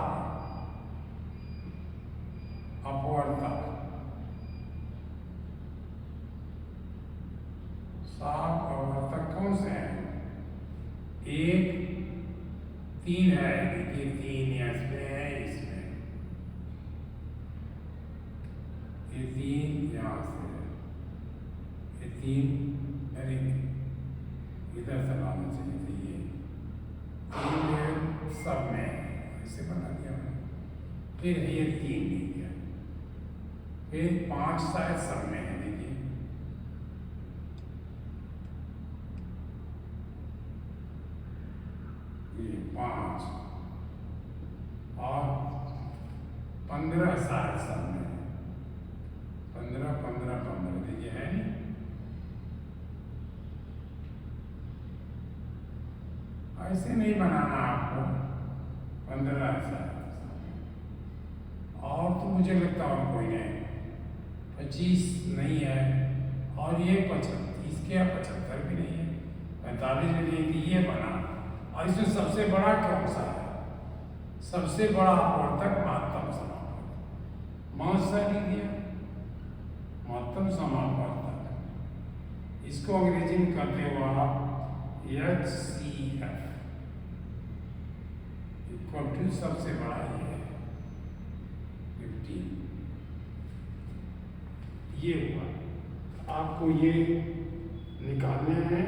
अपवर्तक, सार्व अपवर्तक कौन से हैं? 1, 3 है, देखिए 3 इसमें है, इसमें ये 3 यहाँ से है, ये 3, अरे इधर से लाना चाहिए था, ये 3 सब में ऐसे बना दिया मैंने, फिर ये 3 लिख दिया, फिर 5 शायद सब में है, देखिए ये 5, 15 साल सामने 15 15 15 देखिए है नहीं। ऐसे नहीं बनाना आपको 15 साल और तो मुझे लगता और कोई नहीं 25 नहीं है और ये 35 के 75 भी नहीं है 45 भी नहीं थी ये बना। और इसमें सबसे बड़ा कौन सा है? सबसे बड़ा आवर्तक महत्तम समावर्तक महत्सर लिख दिया महत्तम समावर्तक। इसको अंग्रेजी में कहते हो आप HCF इक्वल टू सबसे बड़ा ये है 15। ये हुआ आपको ये निकालने हैं।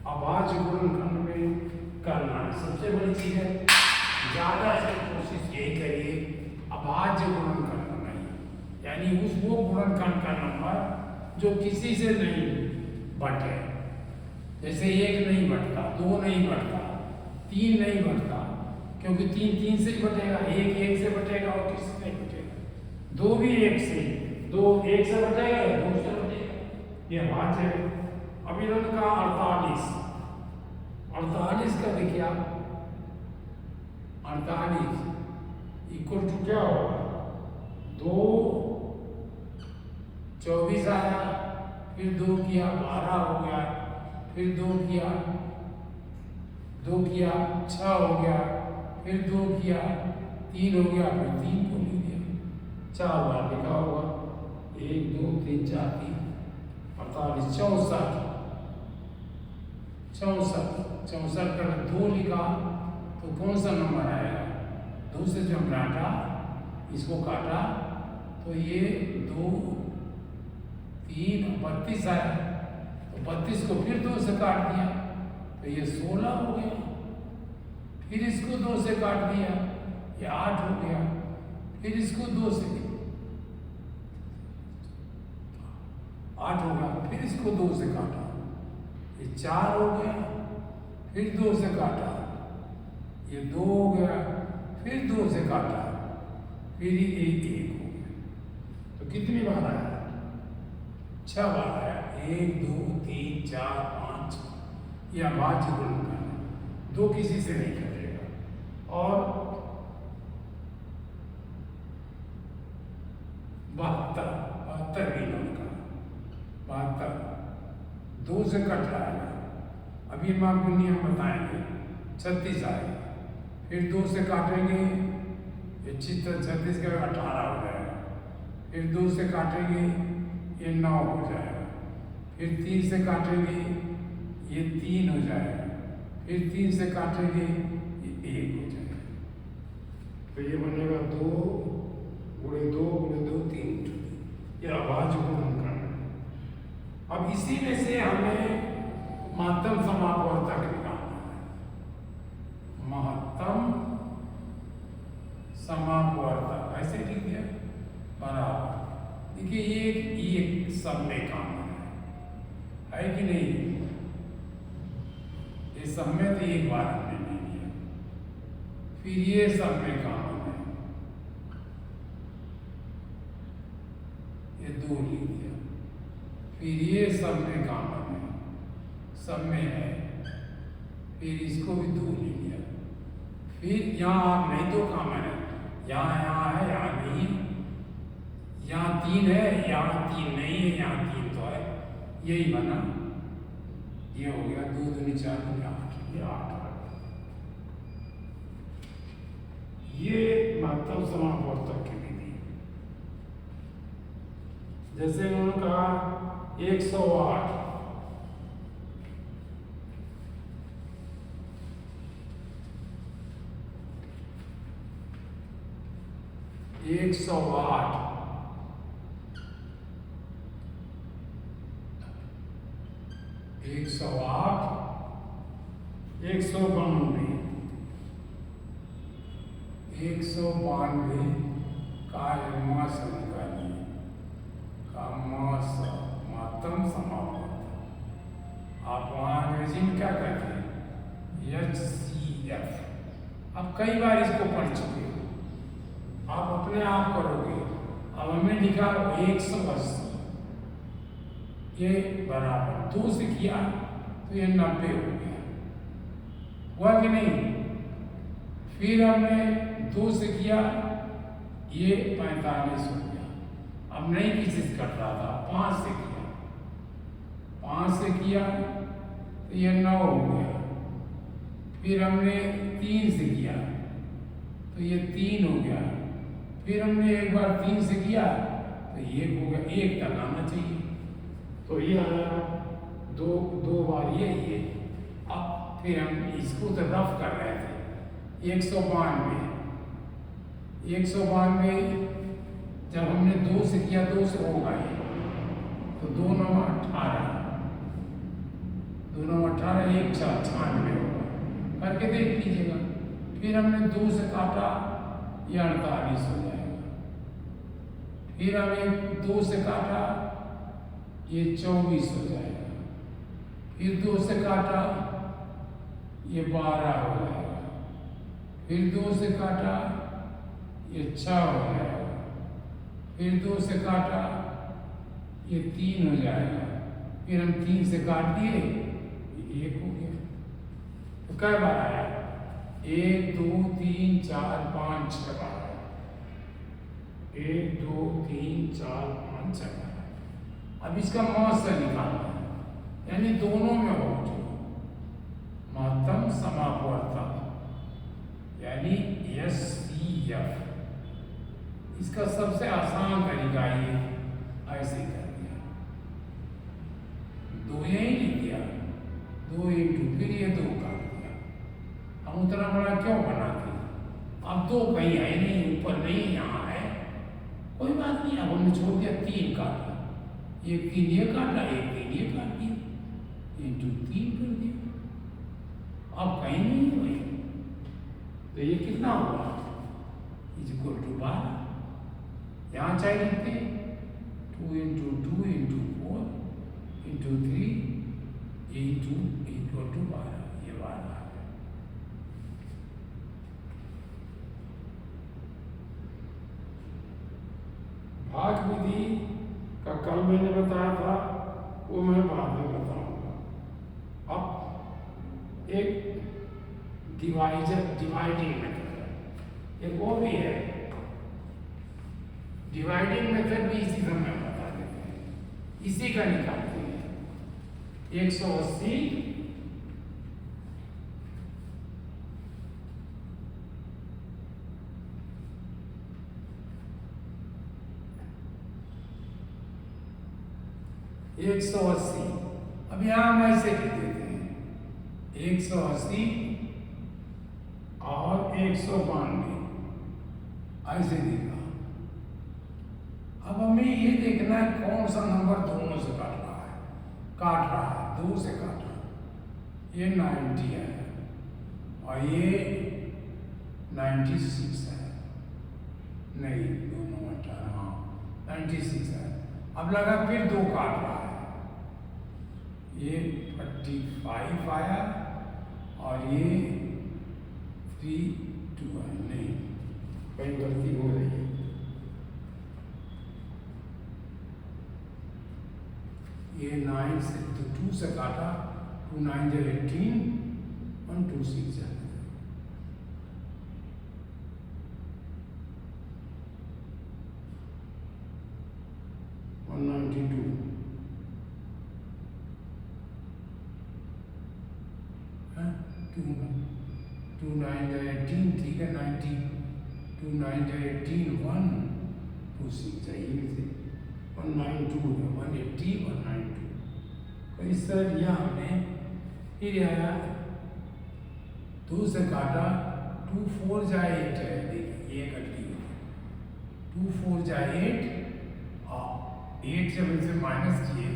आवाज गुणनखंड में करना सबसे बड़ी चीज है। ज्यादा से कोशिश यही करिए आवाज गुणनखंड नहीं, यानी उस वो गुणनखंड का नंबर जो किसी से नहीं बटे। जैसे 1 नहीं बढ़ता, 2 नहीं बढ़ता, 3 नहीं बढ़ता, क्योंकि 3 3 से ही बटेगा, 1 1 से बटेगा और किसी से नहीं बटेगा। 2 भी 1 से, 2 1 से बटेगा या 2 से बटेगा, ये बात है। अभी इन्होंने कहा 48 का देखिए आप 48 इक्वल टू क्या होगा 2 24 आया, फिर 2 किया 12 हो गया, फिर 2 किया 6 हो गया, फिर 2 किया 3 हो गया, फिर 3 को लिख दिया 4 बार लिखा होगा 1 2 3 4 3 48 64 का 2 लिखा तो कौन सा नंबर आएगा? 2 से जो घाटा इसको काटा तो ये 2 3 32 आया, तो 32 को फिर 2 से काट दिया तो ये 16 हो गया। फिर इसको 2 से काट दिया ये 8 हो गया, फिर इसको 2 से 8 हो गया, फिर इसको 2 से काटा ये 4 हो गया, फिर 2 से काटा ये 2 हो गया, फिर 2 से काटा फिर ये 1 हो गया। तो कितनी बार आया? 6 बार आया। 1 2 3 4 5 6 यह आवाज गुणनखंड है, 2 किसी से नहीं करेगा। और 72 भी का 72 2 से कट जाएगा। अभी हम आपको नियम बताएंगे। 36 आएगा, फिर 2 से काटेंगे ये 36 का 18 हो जाएगा, फिर 2 से काटेंगे ये 9 हो जाएगा, फिर 3 से काटेंगे ये 3 हो जाएगा, फिर 3 से काटेंगे ये 1 हो जाएगा। तो ये बनेगा 2 गुणे 2 गुणे 2 3। ये आवाज गुणनखंड। अब इसी में से हमें महत्तम समापवर्तक निकालना है। महत्तम समापवर्तक ऐसे लिख दिया बराबर। देखिए ये एक सब में काम है कि नहीं? ये सब में तो एक बार हमने नहीं लिया, फिर ये सब में काम है ये 2 लिख दिया, फिर ये सब में काम है सब में है, फिर इसको भी 2 ले लिया, फिर यहाँ आप नहीं 2 काम है, यहाँ है, यहाँ नहीं, यहाँ 3 है, यहाँ 3 नहीं है, यहाँ 3 तो है, यही बना। ये हो गया 2 दूनी 4 दूनी 8, ये 8 ये महत्तम समापवर्तक की विधि। जैसे उन्होंने कहा 108 108 192 का मास निकालिए का मास महत्तम समापवर्तक। आप वहाँ अंग्रेजी में क्या कहते हैं? HCF F. अब कई बार इसको पढ़ चुके हो, आप अपने आप करोगे। अब हमने लिखा 180, ये बराबर 2 से किया तो ये 90 हो गया, हुआ कि नहीं। फिर हमने 2 से किया, ये 45 हो गया। अब नहीं किसी से कट रहा था, 5 से किया, 5 से किया तो ये 9 हो गया। फिर हमने 3 से किया तो ये 3 हो गया। फिर हमने एक बार 3 से किया तो ये हो गया, 1 तक आना चाहिए। तो ये आया दो बार ये। अब फिर हम इसको तो रफ कर रहे थे। 192 जब हमने 2 से किया, 2 से होगा ये, तो 2 9 18, 2 9 18, 1 4 96 होगा। करके देख लीजिएगा। फिर हमने 2 से काटा, ये 48 हो जाएगा। फिर हमें 2 से काटा, ये 24 हो जाएगा। फिर 2 से काटा, ये 12 हो जाएगा। फिर 2 से काटा, ये 6 हो जाएगा। फिर 2 से काटा, ये 3 हो जाएगा। फिर हम 3 से काट दिए, 1 हो गया। तो कै बार आया? 1 2 3 4 5 6 बार। 1 2 3 4 5 6 बार। अब इसका मौसा निकालना है, यानी दोनों में हो जो महत्तम समापवर्तक, यानी SCF। इसका सबसे आसान तरीका ये ऐसे कर दिया, 2 यही लिख दिया, 2 इंटू, फिर ये 2 काट दिया। हम उतना बड़ा क्यों बनाते? अब 2 कहीं है नहीं, ऊपर नहीं, यहाँ है, कोई बात नहीं। अब हमने छोड़ दिया, 3 काटा, 1 3 ये काटा, 1 3 ये काट दिया, इंटू 3 कर दिया। अब कहीं नहीं हुई, तो ये कितना हुआ? Equal to 12। यहाँ चाहिए लिखते 2 into 2 into 4 into 3 into equal to 12, ये 12 आ गया। भाग विधि का कल मैंने बताया था, वो मैं बाद में बताऊंगा। अब एक डिवाइडिंग मेथड है, एक वो भी है। डिवाइडिंग मेथड भी इसी समय बता देते हैं, इसी का निकालते हैं। 180 180। अब यहां हम ऐसे लिख देते हैं 180 और 192, ऐसे लिखा। अब हमें ये देखना है कौन सा नंबर दोनों से काट रहा है। 2 से काटा, ये 90 है और ये 96 है, नहीं 2 9 18, हाँ 96 है। अब लगा फिर 2 काट रहा है, ये 45 आया और ये 3 2 है, नहीं कहीं गलती हो रही है। ये 9 से 2 से काटा, 2 9 जो 18, 1 2 6 है। टू 9 जो 18, ठीक है 90, 2 9 जो 18, 1 2 6 चाहिए से 192 है, 180 192। तो इस तरह लिया हमने। फिर आया 2 से काटा, 2 4 जाए 8 है, देखिए ये गलती हो गई। 2 4 जाए 8 और 8 जब इनसे माइनस किए,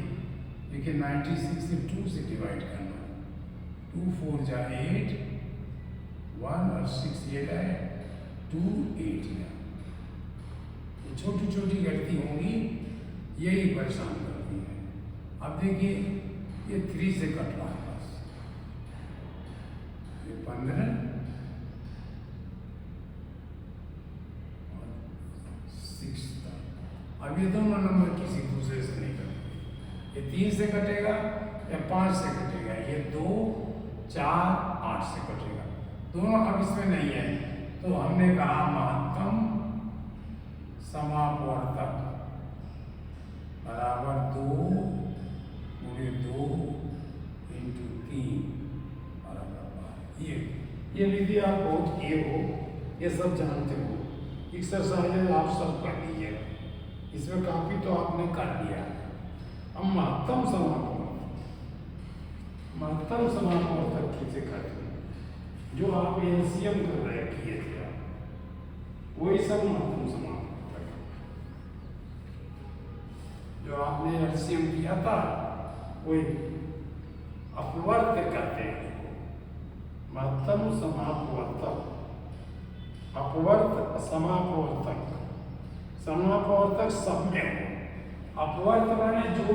लेकिन 96 से 2 से डिवाइड करना, 2 4 जाए 8, 1 और 6 ये गए 2 8 है। ये छोटी छोटी गलती होंगी, यही परेशान करती है। अब देखिए ये 3 से कट रहा है, बस ये 15 अब ये दोनों नंबर किसी दूसरे से नहीं कटेंगे, ये 3 से कटेगा या 5 से कटेगा, ये 2, 4, 8 से कटेगा, दोनों अब इसमें नहीं है। तो हमने कहा महत्तम समापवर्तक बराबर 2 गुणे 2 इंटू 3 बराबर 12। ये विधि आप बहुत किए हो, ये सब जानते हो, एक्सरसाइज आप सब कर लीजिए, इसमें काफी तो आपने कर लिया। हम महत्तम समापवर्तक कैसे करते हैं, जो आप एलसीएम कर रहे किए थे आप, वही सब महत्तम समापवर्तक, जो आपने एलसीएम किया था वही अपवर्त्य कहते हैं। महत्तम समापवर्तक, अपवर्त समापवर्तक, समापवर्तक सब में हो, अपवर्त माने जो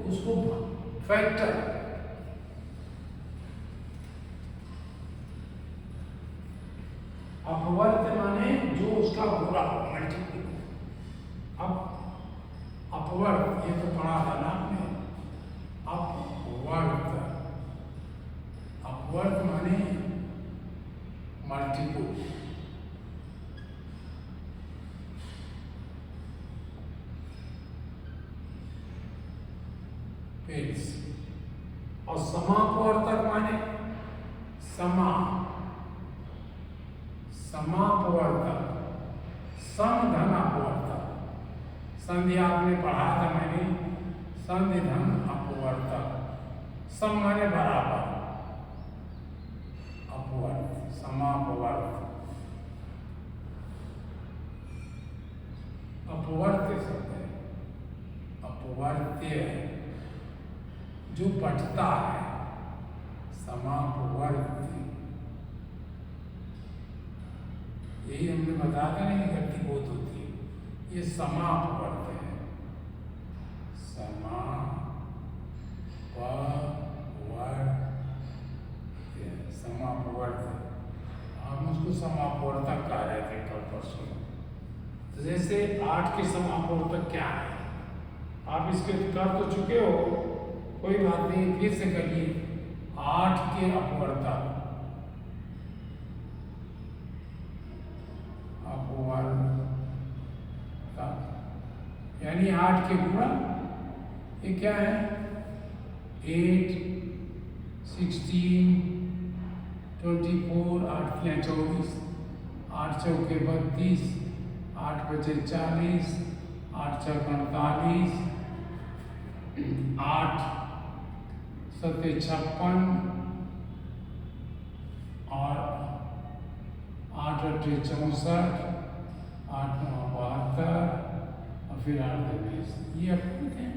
उसको फैक्टर, अपवर्त माने जो उसका बुरा हो, मल्टीपल। अब अपवर्त ये तो पढ़ा था ना आपने, अपवर्त, अपवर्त माने मल्टीपल। और समापवर्तक माने समापवर्तक, समधन अपवर्तक। संधि आपने पढ़ा था मैंने, संधि धन अपवर्तक, सम माने बराबर, अपवर्त, समापवर्त, अपवर्त्य शब्द है, अपवर्त्य जो बढ़ता है, समापवर्त्य। यही हमने बताया था नहीं, गलती बहुत होती है, ये समापवर्त है, समापवर्त, हम उसको समापवर्तक कह रहे थे कल परसों। तो जैसे 8 के समापवर्तक क्या है, आप इसके कर तो चुके हो, कोई बात नहीं, फिर से करिए। 8 के अपवर्तक, यानी 8 के गुणा, ये क्या है, 8, 16, 24, 8 तिया 24, 8 चौके 32, 8 बचे 40, 8 चौक 48, 8 सत्ते 56 और 8 अट्ठे 64, 8 9 72 और फिर 8 2 20। ये अपवर्त है।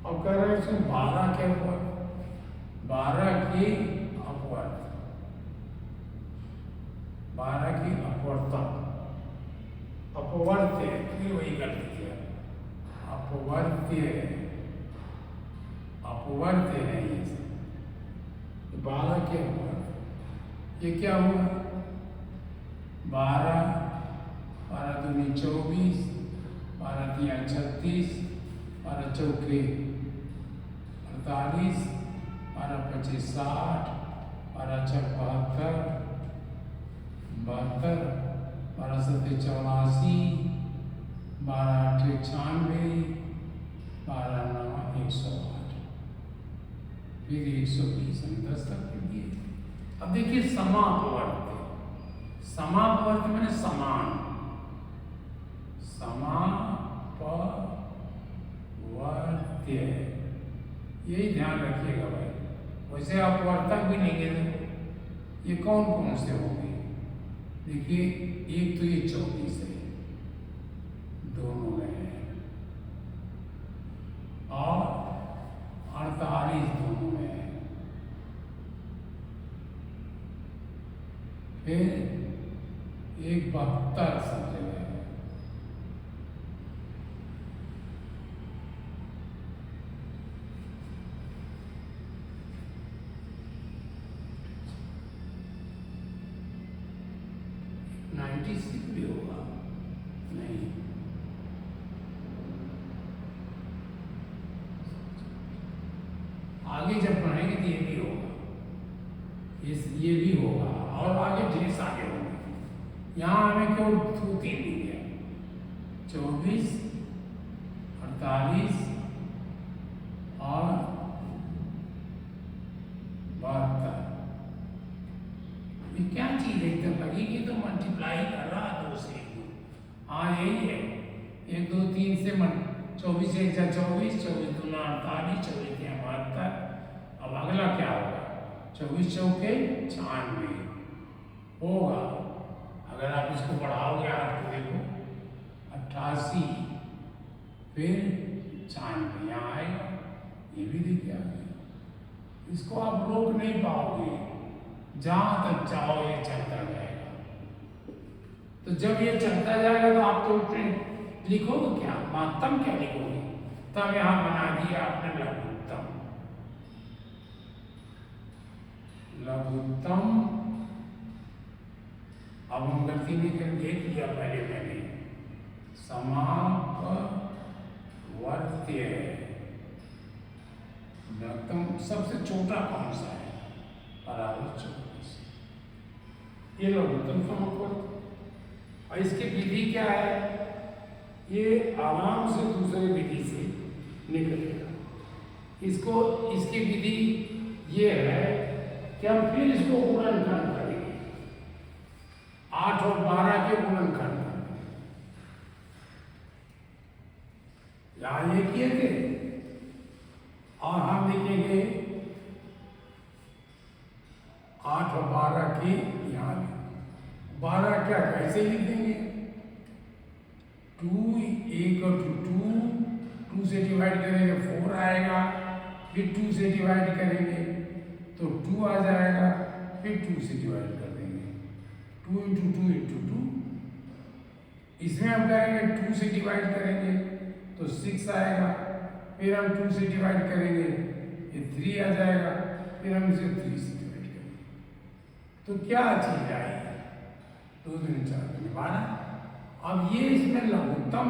और कह रहे हैं इसमें 12 के अपवर्त, 12 की अपवर्त, 12 की अपवर्तक, अपवर्त्य, फिर वही कर दीजिए, अपवर्त्य, अपवर्त्य है ये सब, 12 के अपवर्त। ये क्या हुआ, 12, 12 दूनी 24, 12 तिया 36, 12 चौके 48, 12 पचे 60, 12 छक 72, 72, 12 सत्ते 84, 12 अट्ठे 96, 12 9 108, फिर 120, हम 10 तक कर दिए। अब देखिए समापवर्त, समापवर्त मैंने समान, समापवर्त्य, यही ध्यान रखिएगा भाई। वैसे अपवर्तक भी नहीं है, ये कौन कौन से होंगे, देखिए एक तो ये 24 है, दोनों में है, और 48 दोनों में है, फिर एक 72 सब जगह है, भी होगा, तो 3 हो गया, 24, 48 और 72। ये क्या चीज एकदम लगेगी तो मल्टीप्लाई कर रहा है 2 से 1 2। हाँ यही है, 1 2 3 से 24 1 जा 24, 24 दूना 48, 24 या 72। अब अगला क्या होगा, 24 चौके 96 होगा। अगर आप इसको बढ़ाओगे 8 को देखो 88, फिर 96 यहाँ आएगा, ये भी दिख जाएगा। इसको आप रोक नहीं पाओगे, जहां तक चाहो ये चलता जाएगा। तो जब ये चलता जाएगा तो आप तो लिखोगे क्या, महत्तम क्या लिखोगे, तब यहां बना दिया आपने लघुत्तम। लघुत्तम अब हम गलती नहीं कर देख लिया पहले मैंने, समापवर्त्य लघुत्तम सबसे छोटा कौन सा है, बराबर 24। ये लघुत्तम समापवर्त्य। और इसकी विधि क्या है, ये आराम से दूसरे विधि से निकलेगा। इसको इसकी विधि ये है कि हम फिर इसको गुणनखंड करेंगे, 8 और 12 के गुणनखंड करेंगे। यहाँ ये किए थे और हम लिखेंगे 8 और 12 की, यहाँ 12 क्या कैसे लिख देंगे, 2 1 और 2 से डिवाइड करेंगे 4 आएगा, फिर 2 से डिवाइड करेंगे तो 2 आ जाएगा, फिर 2 से डिवाइड कर देंगे, 2 × 2 × 2। इसमें हम करेंगे 2 से डिवाइड करेंगे तो 6 आएगा, फिर हम 2 से डिवाइड करेंगे ये 3 आ जाएगा, फिर हम इसे 3 से डिवाइड करेंगे तो क्या चीज आएगी, 2 दूनी 4 दूनी 12। अब ये इसमें लघुत्तम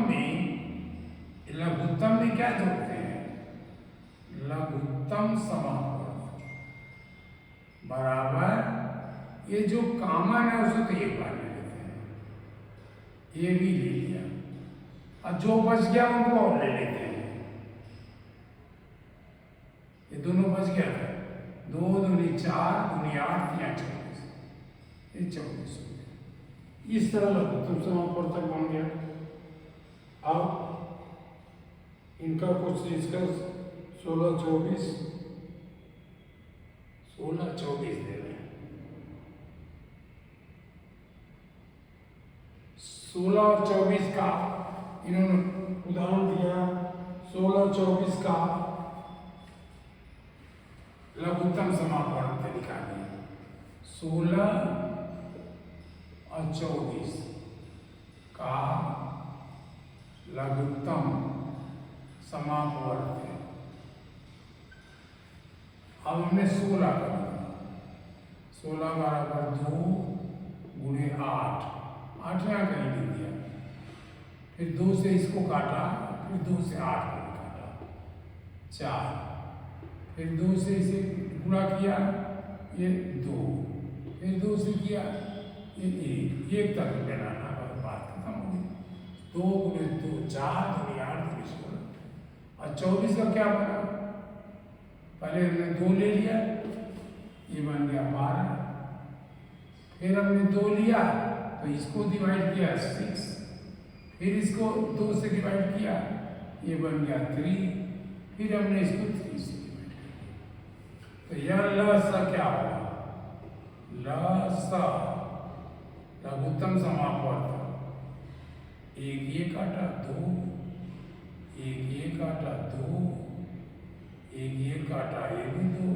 में क्या जोड़ते हैं, लघुत्तम समापवर्त्य बराबर ये जो कॉमन है उसे तो एक बार ले लेते हैं, ये भी ले लिया, और जो बच गया उनको और ले लेते हैं। ये दोनों बच गया, 2 दूनी 4 दूनी 8 या 24, ये 24 हो गया। इस तरह लघुत्तम समापवर्तक बन गया। अब इनका कुछ डिस्कस 16 24 दे रहे हैं। 16 और 24 का इन्होंने उदाहरण दिया, 16 24 का लघुत्तम समापवर्त्य निकालिए। 16 और 24 का लघुत्तम समापवर्त्य। अब हमने 16 कर दिया, 16 बराबर 2 गुणे 8, 8 यहाँ कहीं लिख दिया, फिर 2 से इसको काटा, फिर 2 से 8 को काटा 4, फिर 2 से इसे गुणा किया ये 2, फिर 2 से किया ये 1 तक बनाना, बात खत्म हो गई। 2 गुणे 2 4 दूनी 8 दूनी 16। और 24 का क्या बना, पहले हमने 2 ले लिया, ये बन गया 12, फिर हमने 2 लिया तो इसको डिवाइड किया 6, फिर इसको 2 से डिवाइड किया, ये बन गया 3, फिर हमने इसको 3 से डिवाइड किया। तो यह ल क्या होगा, ल लघुत्तम समापवर्त्य। 1 ये काटा 2, 1 ये काटा 2, 1 ये काटा ये भी 2,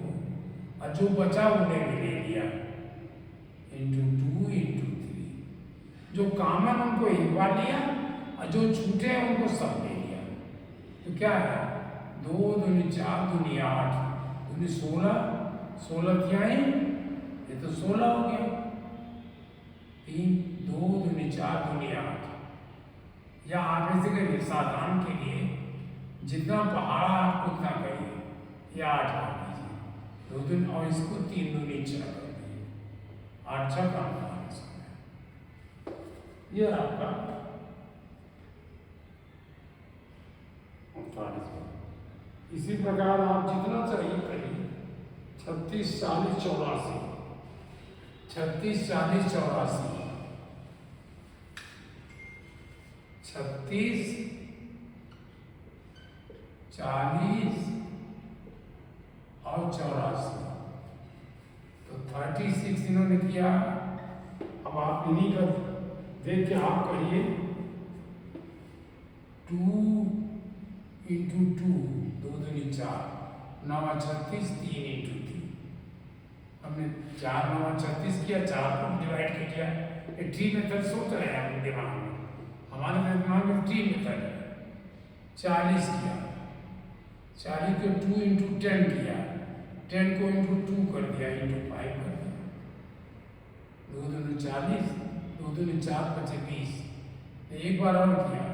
और जो बचा उन्हें भी ले लिया × 2 × 3। जो कॉमन उनको एक बार लिया और जो छूटे हैं उनको सब ले लिया। तो क्या है, 2 दूनी 4 दूनी 8 दूनी 16, 16 क्या है, ये तो 16 हो गया। 3 2 दूनी 4 दूनी 8, या आप ऐसे करिए साधारण के लिए जितना पहाड़ा आप उतना करिए, या 8 कर दीजिए 2 दिन, और इसको 3 दूनी 6 कर दीजिए, 8 6 का ये आपका 39। इसी प्रकार आप जितना चाहिए करिए 36, 40, 84, 36, 40, 84, 36, 40 और 84। तो 36 इन्होंने किया। अब आप इन्हीं का देख के आप करिए 2 इंटू 2, 2 दूनी 4, 9 36, 3 इंटू 3। हमने 4 9 36 किया, 4 को डिवाइड किया। ये ट्री मेथड सोच रहे हैं हम दिमाग में, हमारे दिमाग में ट्री मेथड है। 40 किया, 40 को 2 इंटू 10 किया, 10 को इंटू 2 कर दिया, इंटू 5 कर दिया। 2 दूनी 40, 2 दूनी 4 बचे 20। एक बार और किया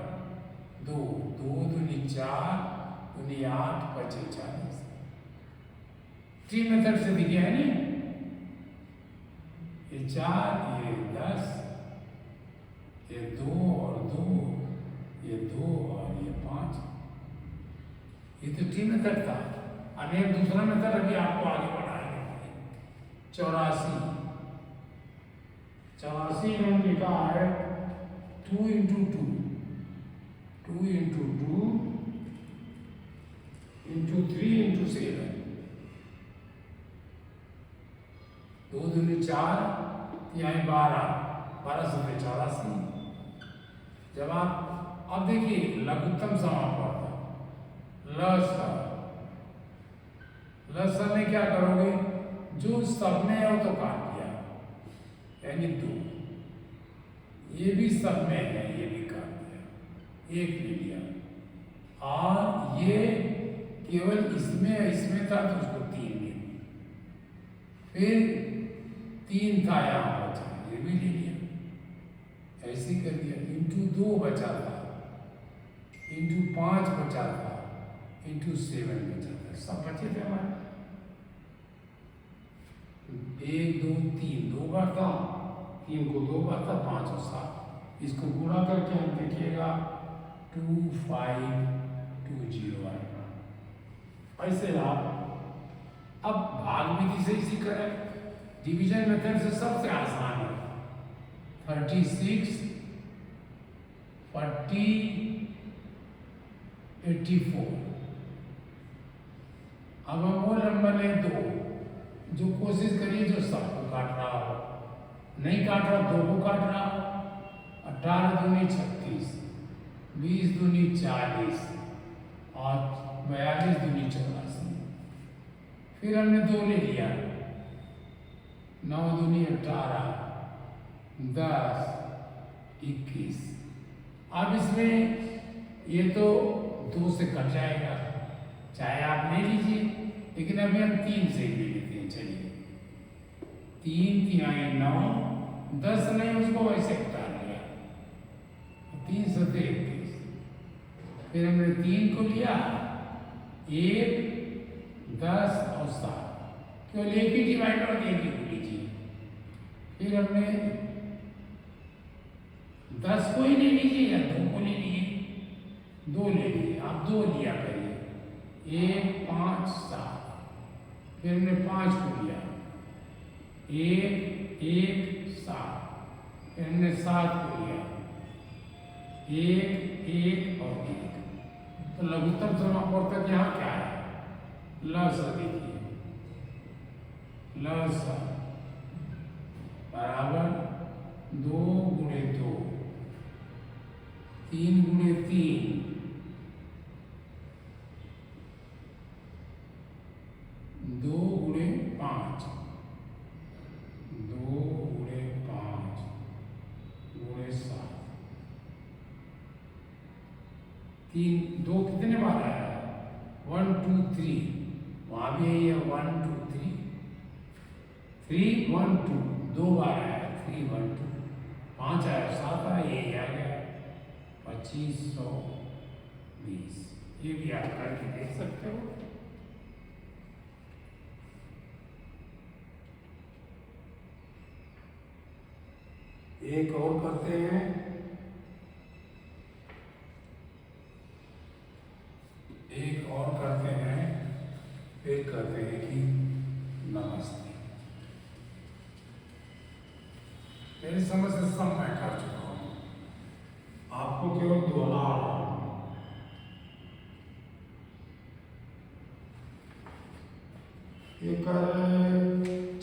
2, 2 दूनी 4, दूनी 8 बचे 40। ट्री मेथड से दिखे है नहीं, ये 4, ये 10, ये 2 और 2, ये 2 और ये 5। ये तो ट्री मेथड था। अब एक दूसरा मेथड अभी आपको आगे बढ़ाएंगे। 84, 84 में लिखा है 2 इंटू 2, 2 इंटू 2 इंटू 3 इंटू 7, 2 दूनी 4, यहाँ 12, 12 से 84। जब आप अब देखिए लघुत्तम समापन लस में क्या करोगे, जो सब में है वो तो काट दिया, यानी 2। ये भी सब में है, ये भी काट दिया, 1 ले लिया। और ये केवल इसमें था तो उसको 3 ले लिया। फिर 3 था यहाँ बचा, ये भी ले लिया। ऐसे कर दिया। इंटू 2 बचा था, इंटू 5 बचा था, इंटू 7 बचा था, सब बचे थे हमारे। 1 2 3 2 बार था, 3 को 2 बार था, 5 और 7। इसको गुणा करके हम देखिएगा 2 5 2 0 आएगा। ऐसे आप अब भाग विधि से इसी करें। डिवीजन मेथड से सबसे आसान है। 36 40 84। अब हम वो नंबर लें 2, जो कोशिश करिए जो सबको काट रहा हो, नहीं काट रहा 2 को काट रहा। 18 दूनी 36, 20 दूनी 40 और 42 दूनी 84। फिर हमने 2 ले लिया, 9 दूनी 18, 10 21। अब इसमें ये तो 2 से कट जाएगा, चाहे आप ले लीजिए, लेकिन अभी हम 3 से ले लेते हैं। चलिए 3 3 9, 10 नहीं, उसको वैसे हटा लिया, 3 से 21। फिर हमने 3 को लिया, 1 10 और 7, केवल एक ही डिवाइडर और एक ही को लीजिए। फिर हमने 10 को ही ले लीजिए या 2 को ले लीजिए, 2 ले लीजिए। आप 2 लिया करिए, 1 5 7। फिर हमने 5 को लिया, 1 1 7। फिर हमने 7 को लिया, 1 1 और 1। तो लघुत्तम समापवर्तक यहाँ क्या है, लस। देखिए लस बराबर 2 गुणे 2, 3 गुणे 3, 2 गुणे 5, 2 गुणे 5 गुणे 7। 3 2 कितने बार आया, 1 2 3, वहां भी यही है 1 2 3, 3 1 2, 2 बार आया 3 1 2, 5 आया, 7 आया, यही आ गया 2520। ये भी आप करके देख सकते हो। एक और करते हैं। आपको केवल दोहरा रहा हूं। एक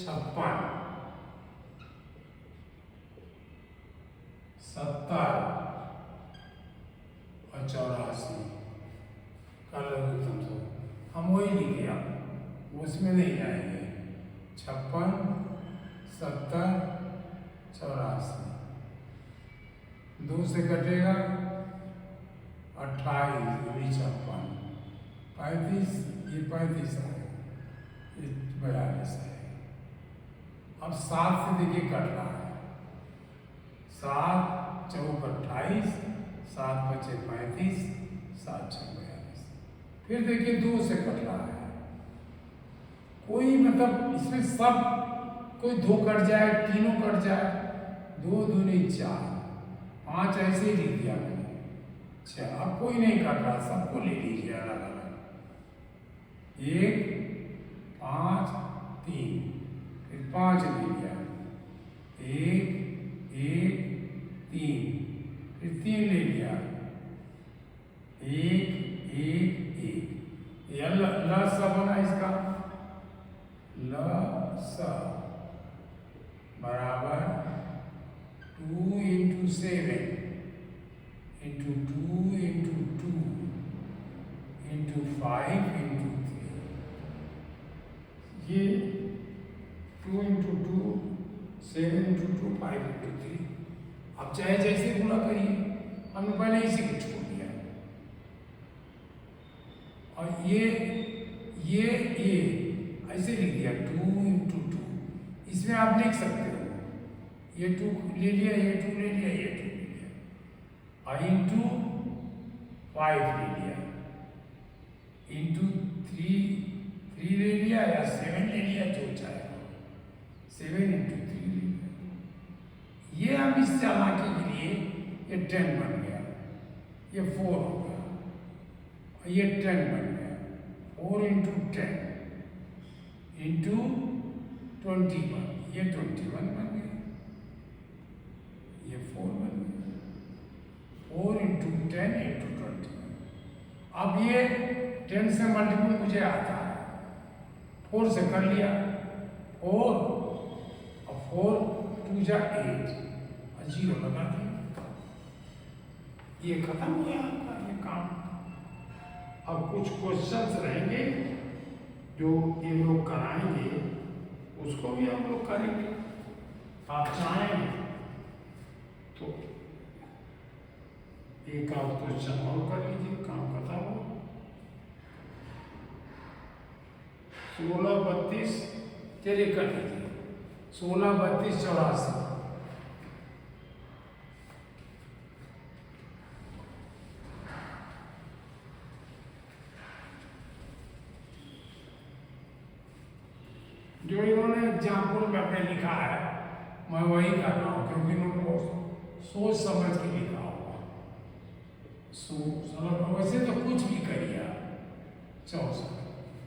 56, 70 और 84 का लघुत्तम सौ। हम वही लिखे, आप उसमें नहीं जाएंगे। 56, 70, 84, 2 से कटेगा 28, 56, 35, ये 35 है, ये 42 है। अब 7 से देखिए कट रहा है, 7 चौक 28, 7 बचे 35, 7 6 42। फिर देखिए 2 से कट रहा है, कोई मतलब इसमें सब कोई 2 कट जाए, तीनों कट जाए, 2 दूनी 4, 5 ऐसे ही लिख दिया मैंने। अच्छा, अब कोई नहीं कट रहा, सबको ले लीजिए अलग अलग। 1 5 3, फिर 5 ले लिया, 1 1 3, फिर 3 ले लिया, 1 1 1। यह ल बना इसका, ल स बराबर 2 × 7 × 2 × 2 × 5 × 3। ये 2 × 2, 7 × 2, 5 × 3। अब चाहे जैसे गुणा करिए, हमने पहले इसी को छोड़ दिया। और ये ऐसे लिख दिया 2 × 2। इसमें आप लिख सकते हो, ये 2 ले लिया, ये 2 ले लिया, ये 2 ले लिया, और × 5 ले लिया, × 3 ले लिया, या 7 ले लिया, जो चाहे 7 × 3 ले लिया। ये हम इस चालाकी के लिए ये 10 बन गया, ये 4 हो गया, और ये 10 बन गया, 4 × 10 × 21, ये 21 बन गया, ये 4 बन गया, 4 × 10 × 21। अब ये 10 से मल्टीपल मुझे आता है, 4 से कर लिया, 4 और 4 2 जा 8 और 0 लगा दिया, ये खत्म हो गया आपका ये काम। अब कुछ क्वेश्चंस रहेंगे जो ये लोग कराएंगे, उसको भी हम लोग करेंगे। आप चाहें तो एक आध क्वेश्चन और कर लीजिए, काम खत्म हो। 16 32, चलिए कर लीजिए, 16 32 84। जो इन्होंने एग्जाम्पल में अपने लिखा है, मैं वही कर रहा हूँ, क्योंकि इन्होंने सोच समझ के लिखा होगा। वैसे तो कुछ भी करिए, 64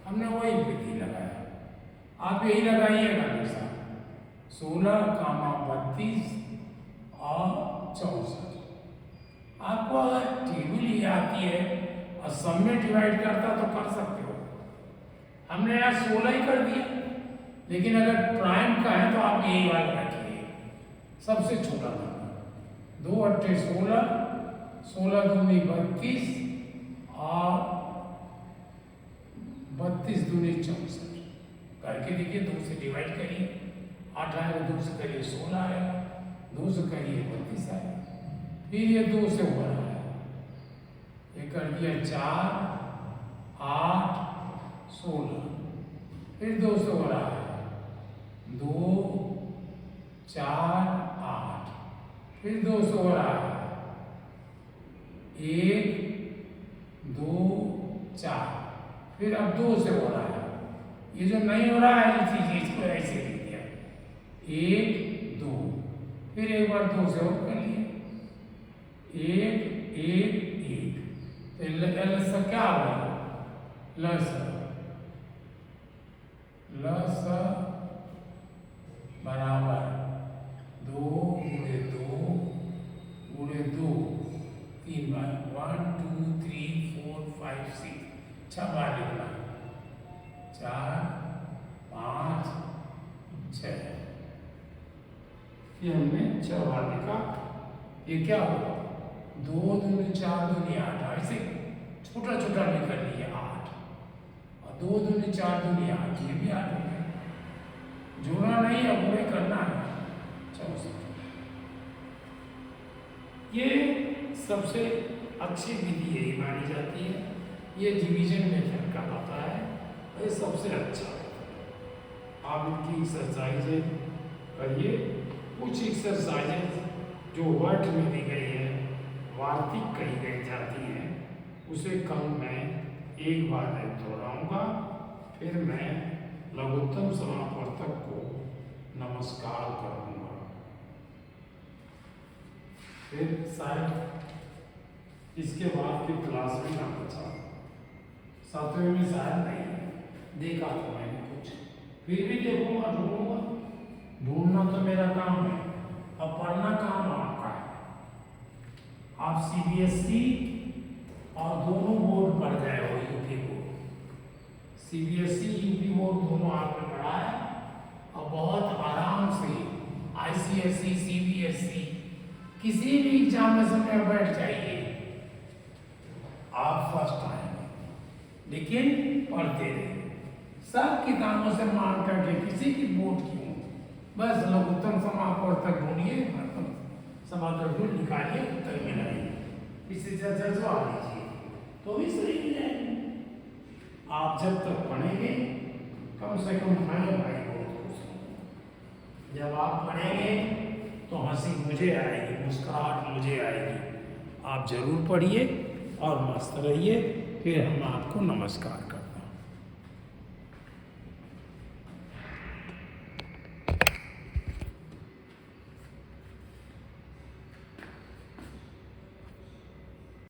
हमने वही विधि लगाया, आप यही लगाइएगा हमेशा, 16, 32 और 64। आपको अगर टेबल ही आती है और सब में डिवाइड करता तो कर सकते हो। हमने यहाँ 16 ही कर दिया, लेकिन अगर प्राइम का है तो आप यही वाला रखिए, सबसे छोटा नंबर। 2 × 8 16, 16 दूनी 32 और 32 दूनी 64 करके देखिए। 2 से डिवाइड करिए, 8 आएगा, 2 से करिए 16 आएगा, 2 से करिए 32 आएगा, फिर ये 2 से हो रहा है, ये कर दिया 4 8 16, फिर 2 से हो रहा है 2 4 8, फिर 2 से हो रहा है 1 2 4, फिर अब 2 से हो रहा है। ये जो नहीं हो रहा है इसी चीज को ऐसे लिख दिया 1 2, फिर एक बार 2 से और कर लिए 1 1 1, तो लसा क्या होगा, लसा बराबर 2 × 2 × 2 6 बार लिखना, 4 5 6। ये हमने 6 बार लिखा। ये क्या हुआ? 2 दूनी 4 दूनी 8, ऐसे छोटा छोटा लिख लिया 8, और 2 दूनी 4 दूनी 8, ये भी 8 हो गया। जोड़ना नहीं है, पूरे करना है। चलो, ये सबसे अच्छी विधि यही मानी जाती है। ये डिवीजन मेथड का होता है, ये सबसे अच्छा है। आप इनकी एक्सरसाइजेज करिए। कुछ एक्सरसाइजेज जो वर्ड में दी गई है, वार्तिक कही गई जाती है, उसे कल मैं एक बार दोहराऊंगा, फिर मैं लघुत्तम समापवर्तक को नमस्कार करूंगा। फिर शायद इसके बाद की क्लास में ना बचा, 7वें में शायद नहीं देखा तो मैंने कुछ, फिर भी देखूंगा, ढूंढना तो मेरा काम है, अब पढ़ना काम आपका है। आप CBSE और दोनों बोर्ड पढ़ गए हो, UP board, CBSE UP board दोनों आपने पढ़ा है, और बहुत आराम से ICSE CBSE किसी भी एग्जामिनेशन में बैठ जाइए, आप फर्स्ट आएंगे। लेकिन पढ़ते रहिए, सब किताबों से मान करके, किसी की बोर्ड की हो, बस लघुत्तम समापवर्तक ढूंढिए, समापवर्तक ढूंढ निकालिए, उत्तर मिलाइए, इसी से जज्बा लीजिए, तो भी सही मिल जाएंगे। आप जब तक पढ़ेंगे, कम से कम भाई बहुत खुश होंगे। जब आप पढ़ेंगे तो हंसी मुझे आएगी, मुस्कुराहट मुझे आएगी। आप जरूर पढ़िए और मस्त रहिए। फिर हम आपको नमस्कार।